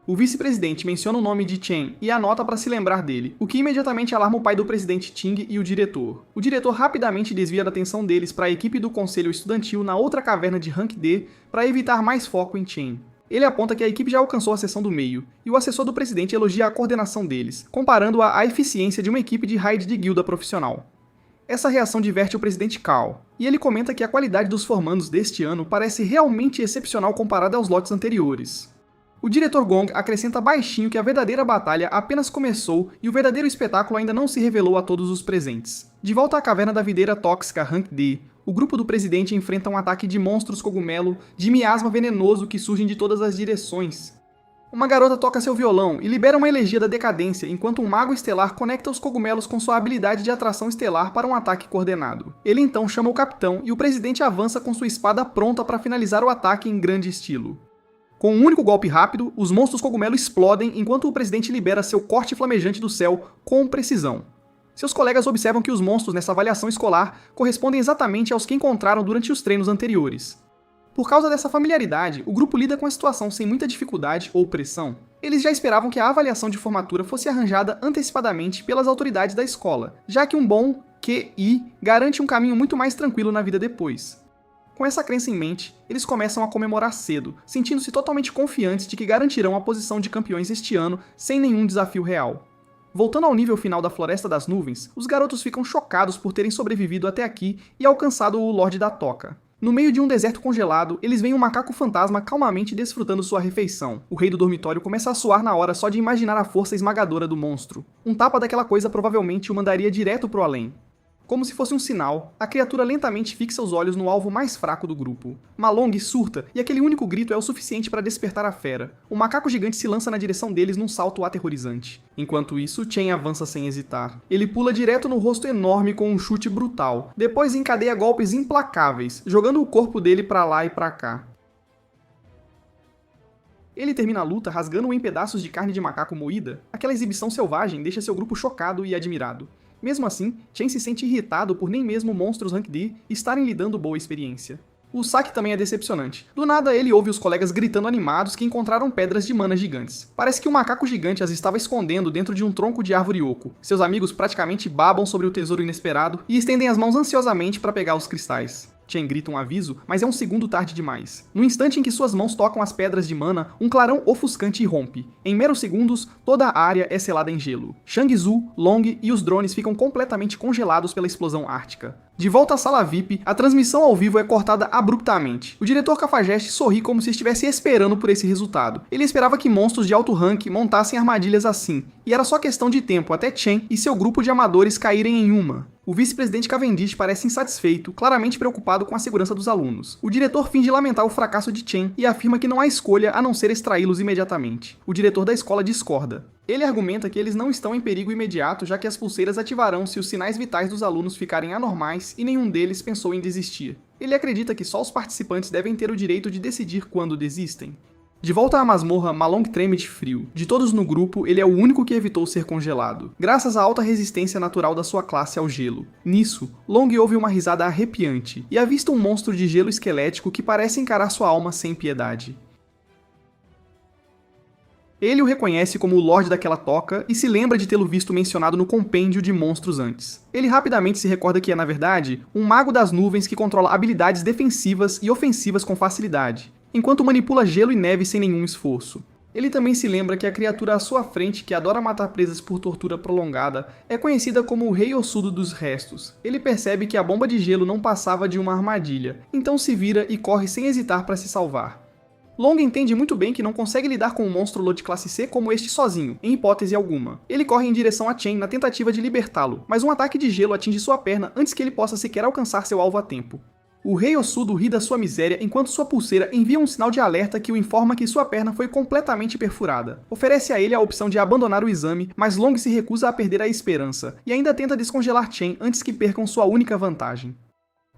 O vice-presidente menciona o nome de Chen e anota para se lembrar dele, o que imediatamente alarma o pai do presidente Ting e o diretor. O diretor rapidamente desvia a atenção deles para a equipe do conselho estudantil na outra caverna de Rank D para evitar mais foco em Chen. Ele aponta que a equipe já alcançou a seção do meio, e o assessor do presidente elogia a coordenação deles, comparando-a à eficiência de uma equipe de raid de guilda profissional. Essa reação diverte o presidente Cao, e ele comenta que a qualidade dos formandos deste ano parece realmente excepcional comparada aos lotes anteriores. O diretor Gong acrescenta baixinho que a verdadeira batalha apenas começou e o verdadeiro espetáculo ainda não se revelou a todos os presentes. De volta à caverna da videira tóxica Rank D, o grupo do presidente enfrenta um ataque de monstros cogumelo de miasma venenoso que surgem de todas as direções. Uma garota toca seu violão e libera uma elegia da decadência enquanto um mago estelar conecta os cogumelos com sua habilidade de atração estelar para um ataque coordenado. Ele então chama o capitão e o presidente avança com sua espada pronta para finalizar o ataque em grande estilo. Com um único golpe rápido, os monstros cogumelo explodem enquanto o presidente libera seu corte flamejante do céu com precisão. Seus colegas observam que os monstros nessa avaliação escolar correspondem exatamente aos que encontraram durante os treinos anteriores. Por causa dessa familiaridade, o grupo lida com a situação sem muita dificuldade ou pressão. Eles já esperavam que a avaliação de formatura fosse arranjada antecipadamente pelas autoridades da escola, já que um bom QI garante um caminho muito mais tranquilo na vida depois. Com essa crença em mente, eles começam a comemorar cedo, sentindo-se totalmente confiantes de que garantirão a posição de campeões este ano sem nenhum desafio real. Voltando ao nível final da Floresta das Nuvens, os garotos ficam chocados por terem sobrevivido até aqui e alcançado o Lorde da Toca. No meio de um deserto congelado, eles veem um macaco fantasma calmamente desfrutando sua refeição. O rei do dormitório começa a suar na hora só de imaginar a força esmagadora do monstro. Um tapa daquela coisa provavelmente o mandaria direto pro além. Como se fosse um sinal, a criatura lentamente fixa os olhos no alvo mais fraco do grupo. Malong surta, e aquele único grito é o suficiente para despertar a fera. O macaco gigante se lança na direção deles num salto aterrorizante. Enquanto isso, Chen avança sem hesitar. Ele pula direto no rosto enorme com um chute brutal, depois encadeia golpes implacáveis, jogando o corpo dele pra lá e pra cá. Ele termina a luta rasgando-o em pedaços de carne de macaco moída. Aquela exibição selvagem deixa seu grupo chocado e admirado. Mesmo assim, Chen se sente irritado por nem mesmo monstros Rank D estarem lhe dando boa experiência. O saque também é decepcionante. Do nada, ele ouve os colegas gritando animados que encontraram pedras de mana gigantes. Parece que um macaco gigante as estava escondendo dentro de um tronco de árvore oco. Seus amigos praticamente babam sobre o tesouro inesperado e estendem as mãos ansiosamente para pegar os cristais. Chen grita um aviso, mas é um segundo tarde demais. No instante em que suas mãos tocam as pedras de mana, um clarão ofuscante irrompe. Em meros segundos, toda a área é selada em gelo. Shang Tzu, Long e os drones ficam completamente congelados pela explosão ártica. De volta à sala VIP, a transmissão ao vivo é cortada abruptamente. O diretor Cafajeste sorri como se estivesse esperando por esse resultado. Ele esperava que monstros de alto rank montassem armadilhas assim, e era só questão de tempo até Chen e seu grupo de amadores caírem em uma. O vice-presidente Cavendish parece insatisfeito, claramente preocupado com a segurança dos alunos. O diretor finge lamentar o fracasso de Chen e afirma que não há escolha a não ser extraí-los imediatamente. O diretor da escola discorda. Ele argumenta que eles não estão em perigo imediato, já que as pulseiras ativarão se os sinais vitais dos alunos ficarem anormais e nenhum deles pensou em desistir. Ele acredita que só os participantes devem ter o direito de decidir quando desistem. De volta à masmorra, Malong treme de frio. De todos no grupo, ele é o único que evitou ser congelado, graças à alta resistência natural da sua classe ao gelo. Nisso, Long ouve uma risada arrepiante e avista um monstro de gelo esquelético que parece encarar sua alma sem piedade. Ele o reconhece como o Lorde daquela toca e se lembra de tê-lo visto mencionado no compêndio de monstros antes. Ele rapidamente se recorda que é, na verdade, um mago das nuvens que controla habilidades defensivas e ofensivas com facilidade, enquanto manipula gelo e neve sem nenhum esforço. Ele também se lembra que a criatura à sua frente, que adora matar presas por tortura prolongada, é conhecida como o Rei Ossudo dos Restos. Ele percebe que a bomba de gelo não passava de uma armadilha, então se vira e corre sem hesitar para se salvar. Long entende muito bem que não consegue lidar com um monstro Lord classe C como este sozinho, em hipótese alguma. Ele corre em direção a Chen na tentativa de libertá-lo, mas um ataque de gelo atinge sua perna antes que ele possa sequer alcançar seu alvo a tempo. O Rei Ossudo ri da sua miséria enquanto sua pulseira envia um sinal de alerta que o informa que sua perna foi completamente perfurada. Oferece a ele a opção de abandonar o exame, mas Long se recusa a perder a esperança, e ainda tenta descongelar Chen antes que percam sua única vantagem.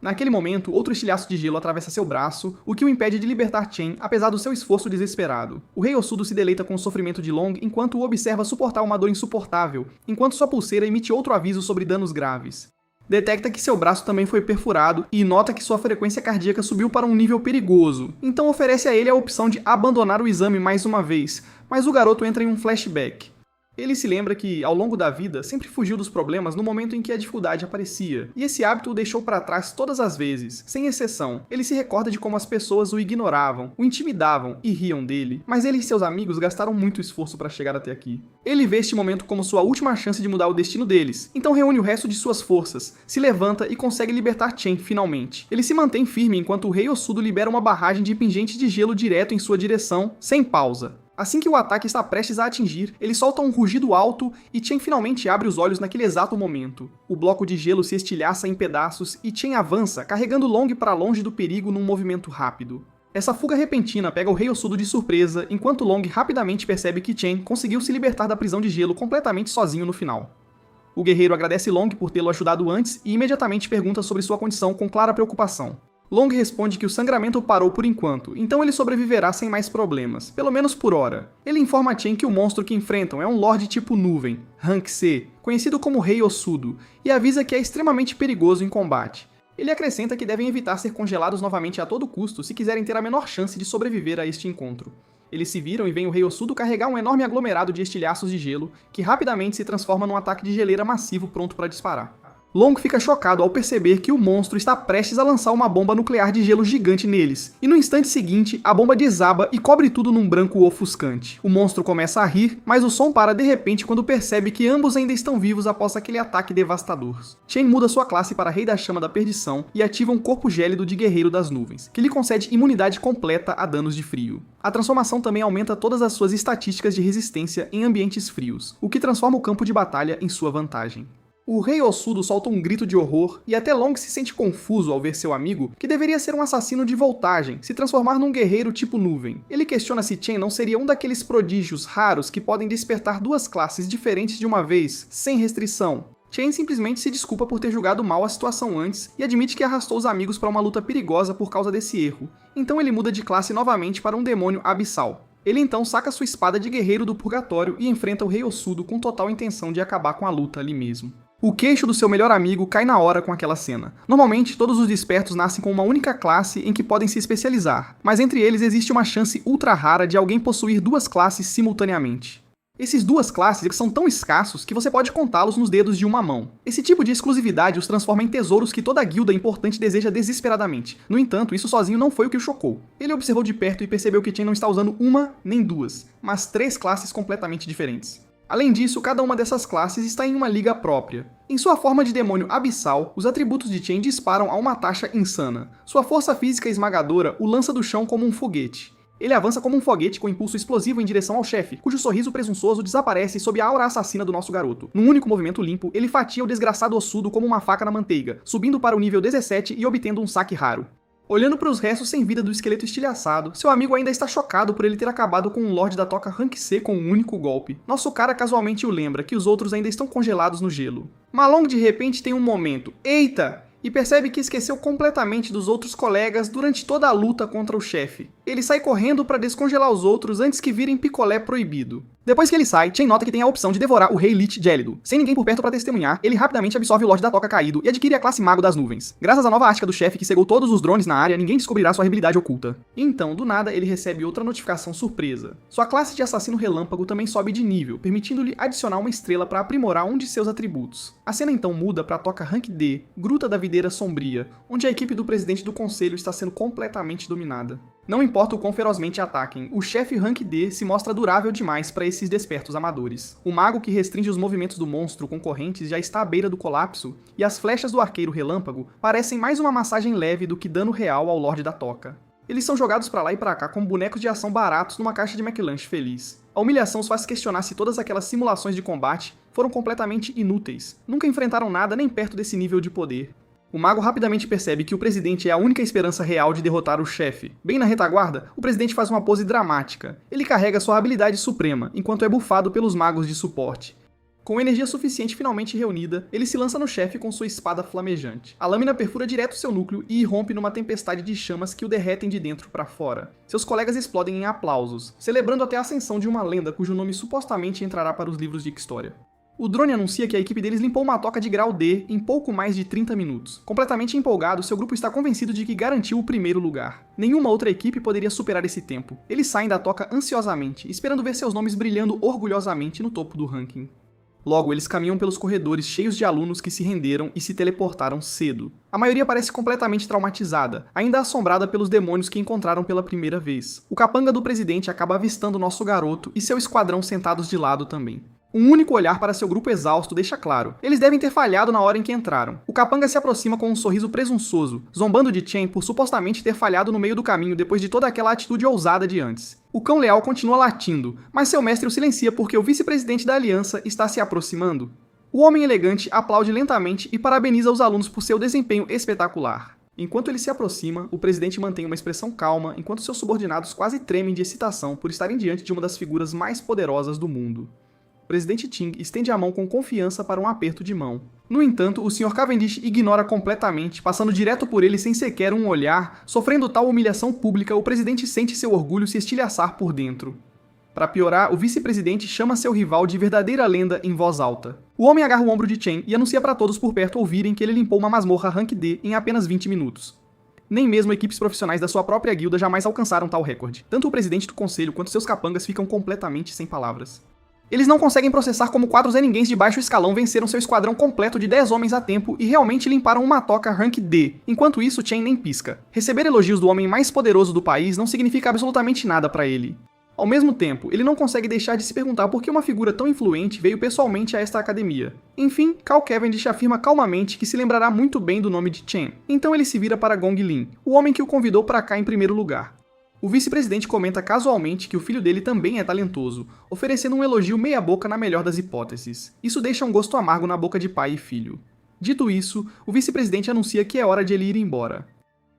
Naquele momento, outro estilhaço de gelo atravessa seu braço, o que o impede de libertar Chen, apesar do seu esforço desesperado. O Rei Ossudo se deleita com o sofrimento de Long enquanto o observa suportar uma dor insuportável, enquanto sua pulseira emite outro aviso sobre danos graves. Detecta que seu braço também foi perfurado e nota que sua frequência cardíaca subiu para um nível perigoso, então oferece a ele a opção de abandonar o exame mais uma vez, mas o garoto entra em um flashback. Ele se lembra que, ao longo da vida, sempre fugiu dos problemas no momento em que a dificuldade aparecia, e esse hábito o deixou para trás todas as vezes, sem exceção. Ele se recorda de como as pessoas o ignoravam, o intimidavam e riam dele, mas ele e seus amigos gastaram muito esforço para chegar até aqui. Ele vê este momento como sua última chance de mudar o destino deles, então reúne o resto de suas forças, se levanta e consegue libertar Chen finalmente. Ele se mantém firme enquanto o Rei Ossudo libera uma barragem de pingente de gelo direto em sua direção, sem pausa. Assim que o ataque está prestes a atingir, ele solta um rugido alto e Chen finalmente abre os olhos naquele exato momento. O bloco de gelo se estilhaça em pedaços e Chen avança, carregando Long para longe do perigo num movimento rápido. Essa fuga repentina pega o Rei Ossudo de surpresa, enquanto Long rapidamente percebe que Chen conseguiu se libertar da prisão de gelo completamente sozinho no final. O guerreiro agradece Long por tê-lo ajudado antes e imediatamente pergunta sobre sua condição com clara preocupação. Long responde que o sangramento parou por enquanto, então ele sobreviverá sem mais problemas, pelo menos por hora. Ele informa a Chen que o monstro que enfrentam é um Lorde tipo nuvem, Rank C, conhecido como Rei Ossudo, e avisa que é extremamente perigoso em combate. Ele acrescenta que devem evitar ser congelados novamente a todo custo se quiserem ter a menor chance de sobreviver a este encontro. Eles se viram e veem o Rei Ossudo carregar um enorme aglomerado de estilhaços de gelo, que rapidamente se transforma num ataque de geleira massivo pronto para disparar. Long fica chocado ao perceber que o monstro está prestes a lançar uma bomba nuclear de gelo gigante neles, e no instante seguinte, a bomba desaba e cobre tudo num branco ofuscante. O monstro começa a rir, mas o som para de repente quando percebe que ambos ainda estão vivos após aquele ataque devastador. Chen muda sua classe para Rei da Chama da Perdição e ativa um corpo gélido de Guerreiro das Nuvens, que lhe concede imunidade completa a danos de frio. A transformação também aumenta todas as suas estatísticas de resistência em ambientes frios, o que transforma o campo de batalha em sua vantagem. O Rei Ossudo solta um grito de horror e até Long se sente confuso ao ver seu amigo, que deveria ser um assassino de voltagem, se transformar num guerreiro tipo nuvem. Ele questiona se Chen não seria um daqueles prodígios raros que podem despertar duas classes diferentes de uma vez, sem restrição. Chen simplesmente se desculpa por ter julgado mal a situação antes e admite que arrastou os amigos para uma luta perigosa por causa desse erro. Então ele muda de classe novamente para um demônio abissal. Ele então saca sua espada de guerreiro do purgatório e enfrenta o Rei Ossudo com total intenção de acabar com a luta ali mesmo. O queixo do seu melhor amigo cai na hora com aquela cena. Normalmente, todos os despertos nascem com uma única classe em que podem se especializar, mas entre eles existe uma chance ultra rara de alguém possuir duas classes simultaneamente. Esses duas classes são tão escassos que você pode contá-los nos dedos de uma mão. Esse tipo de exclusividade os transforma em tesouros que toda guilda importante deseja desesperadamente. No entanto, isso sozinho não foi o que o chocou. Ele observou de perto e percebeu que Chen não está usando uma nem duas, mas 3 classes completamente diferentes. Além disso, cada uma dessas classes está em uma liga própria. Em sua forma de demônio abissal, os atributos de Chen disparam a uma taxa insana. Sua força física esmagadora o lança do chão como um foguete. Ele avança como um foguete com impulso explosivo em direção ao chefe, cujo sorriso presunçoso desaparece sob a aura assassina do nosso garoto. Num único movimento limpo, ele fatia o desgraçado ossudo como uma faca na manteiga, subindo para o nível 17 e obtendo um saque raro. Olhando para os restos sem vida do esqueleto estilhaçado, seu amigo ainda está chocado por ele ter acabado com um Lorde da Toca Rank C com um único golpe. Nosso cara casualmente o lembra que os outros ainda estão congelados no gelo. Ma Long de repente tem um momento, eita! E percebe que esqueceu completamente dos outros colegas durante toda a luta contra o chefe. Ele sai correndo para descongelar os outros antes que virem picolé proibido. Depois que ele sai, Chen nota que tem a opção de devorar o Rei Lich gélido. Sem ninguém por perto para testemunhar, ele rapidamente absorve o Lorde da Toca caído e adquire a classe Mago das Nuvens. Graças à nova ástica do chefe que cegou todos os drones na área, ninguém descobrirá sua habilidade oculta. Então, do nada, ele recebe outra notificação surpresa. Sua classe de Assassino Relâmpago também sobe de nível, permitindo-lhe adicionar uma estrela para aprimorar um de seus atributos. A cena então muda para a Toca Rank D, Gruta da Videira Sombria, onde a equipe do presidente do conselho está sendo completamente dominada. Não importa o quão ferozmente ataquem, o chefe Rank D se mostra durável demais para esses despertos amadores. O mago que restringe os movimentos do monstro com correntes já está à beira do colapso, e as flechas do arqueiro relâmpago parecem mais uma massagem leve do que dano real ao Lorde da Toca. Eles são jogados pra lá e pra cá como bonecos de ação baratos numa caixa de McLanche feliz. A humilhação os faz questionar se todas aquelas simulações de combate foram completamente inúteis. Nunca enfrentaram nada nem perto desse nível de poder. O mago rapidamente percebe que o presidente é a única esperança real de derrotar o chefe. Bem na retaguarda, o presidente faz uma pose dramática. Ele carrega sua habilidade suprema, enquanto é bufado pelos magos de suporte. Com energia suficiente finalmente reunida, ele se lança no chefe com sua espada flamejante. A lâmina perfura direto seu núcleo e irrompe numa tempestade de chamas que o derretem de dentro para fora. Seus colegas explodem em aplausos, celebrando até a ascensão de uma lenda cujo nome supostamente entrará para os livros de história. O drone anuncia que a equipe deles limpou uma toca de grau D em pouco mais de 30 minutos. Completamente empolgado, seu grupo está convencido de que garantiu o primeiro lugar. Nenhuma outra equipe poderia superar esse tempo. Eles saem da toca ansiosamente, esperando ver seus nomes brilhando orgulhosamente no topo do ranking. Logo, eles caminham pelos corredores cheios de alunos que se renderam e se teleportaram cedo. A maioria parece completamente traumatizada, ainda assombrada pelos demônios que encontraram pela primeira vez. O capanga do presidente acaba avistando nosso garoto e seu esquadrão sentados de lado também. Um único olhar para seu grupo exausto deixa claro. Eles devem ter falhado na hora em que entraram. O capanga se aproxima com um sorriso presunçoso, zombando de Chen por supostamente ter falhado no meio do caminho depois de toda aquela atitude ousada de antes. O cão leal continua latindo, mas seu mestre o silencia porque o vice-presidente da aliança está se aproximando. O homem elegante aplaude lentamente e parabeniza os alunos por seu desempenho espetacular. Enquanto ele se aproxima, o presidente mantém uma expressão calma enquanto seus subordinados quase tremem de excitação por estarem diante de uma das figuras mais poderosas do mundo. O presidente Ting estende a mão com confiança para um aperto de mão. No entanto, o Sr. Cavendish ignora completamente, passando direto por ele sem sequer um olhar. Sofrendo tal humilhação pública, o presidente sente seu orgulho se estilhaçar por dentro. Para piorar, o vice-presidente chama seu rival de verdadeira lenda em voz alta. O homem agarra o ombro de Chen e anuncia para todos por perto ouvirem que ele limpou uma masmorra Rank D em apenas 20 minutos. Nem mesmo equipes profissionais da sua própria guilda jamais alcançaram tal recorde. Tanto o presidente do conselho quanto seus capangas ficam completamente sem palavras. Eles não conseguem processar como 4 zeninguens de baixo escalão venceram seu esquadrão completo de 10 homens a tempo e realmente limparam uma toca Rank D. Enquanto isso, Chen nem pisca. Receber elogios do homem mais poderoso do país não significa absolutamente nada para ele. Ao mesmo tempo, ele não consegue deixar de se perguntar por que uma figura tão influente veio pessoalmente a esta academia. Enfim, Cal Cavendish afirma calmamente que se lembrará muito bem do nome de Chen. Então ele se vira para Gong Lin, o homem que o convidou para cá em primeiro lugar. O vice-presidente comenta casualmente que o filho dele também é talentoso, oferecendo um elogio meia-boca na melhor das hipóteses. Isso deixa um gosto amargo na boca de pai e filho. Dito isso, o vice-presidente anuncia que é hora de ele ir embora.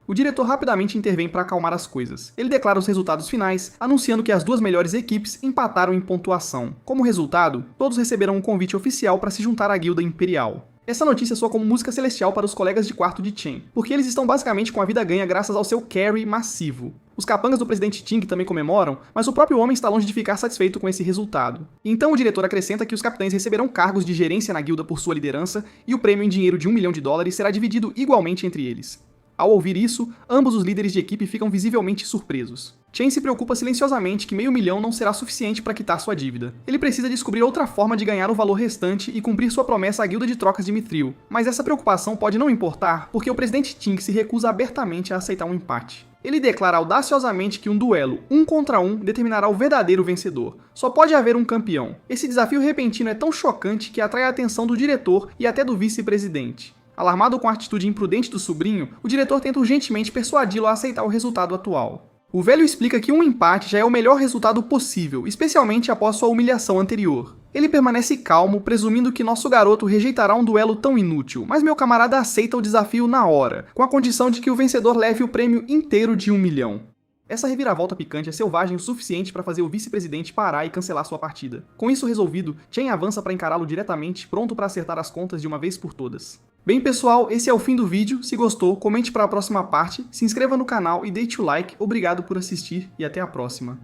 O diretor rapidamente intervém para acalmar as coisas. Ele declara os resultados finais, anunciando que as 2 melhores equipes empataram em pontuação. Como resultado, todos receberão um convite oficial para se juntar à guilda imperial. Essa notícia soa como música celestial para os colegas de quarto de Chen, porque eles estão basicamente com a vida ganha graças ao seu carry massivo. Os capangas do presidente Ting também comemoram, mas o próprio homem está longe de ficar satisfeito com esse resultado. Então o diretor acrescenta que os capitães receberão cargos de gerência na guilda por sua liderança e o prêmio em dinheiro de $1 milhão será dividido igualmente entre eles. Ao ouvir isso, ambos os líderes de equipe ficam visivelmente surpresos. Chen se preocupa silenciosamente que $500 mil não será suficiente para quitar sua dívida. Ele precisa descobrir outra forma de ganhar o valor restante e cumprir sua promessa à guilda de trocas de Mithril, mas essa preocupação pode não importar porque o presidente Ting se recusa abertamente a aceitar um empate. Ele declara audaciosamente que um duelo 1 contra 1 determinará o verdadeiro vencedor. Só pode haver um campeão. Esse desafio repentino é tão chocante que atrai a atenção do diretor e até do vice-presidente. Alarmado com a atitude imprudente do sobrinho, o diretor tenta urgentemente persuadi-lo a aceitar o resultado atual. O velho explica que um empate já é o melhor resultado possível, especialmente após sua humilhação anterior. Ele permanece calmo, presumindo que nosso garoto rejeitará um duelo tão inútil, mas meu camarada aceita o desafio na hora, com a condição de que o vencedor leve o prêmio inteiro de $1 milhão. Essa reviravolta picante é selvagem o suficiente para fazer o vice-presidente parar e cancelar sua partida. Com isso resolvido, Chen avança para encará-lo diretamente, pronto para acertar as contas de uma vez por todas. Bem pessoal, esse é o fim do vídeo. Se gostou, comente para a próxima parte, se inscreva no canal e deixe o like. Obrigado por assistir e até a próxima.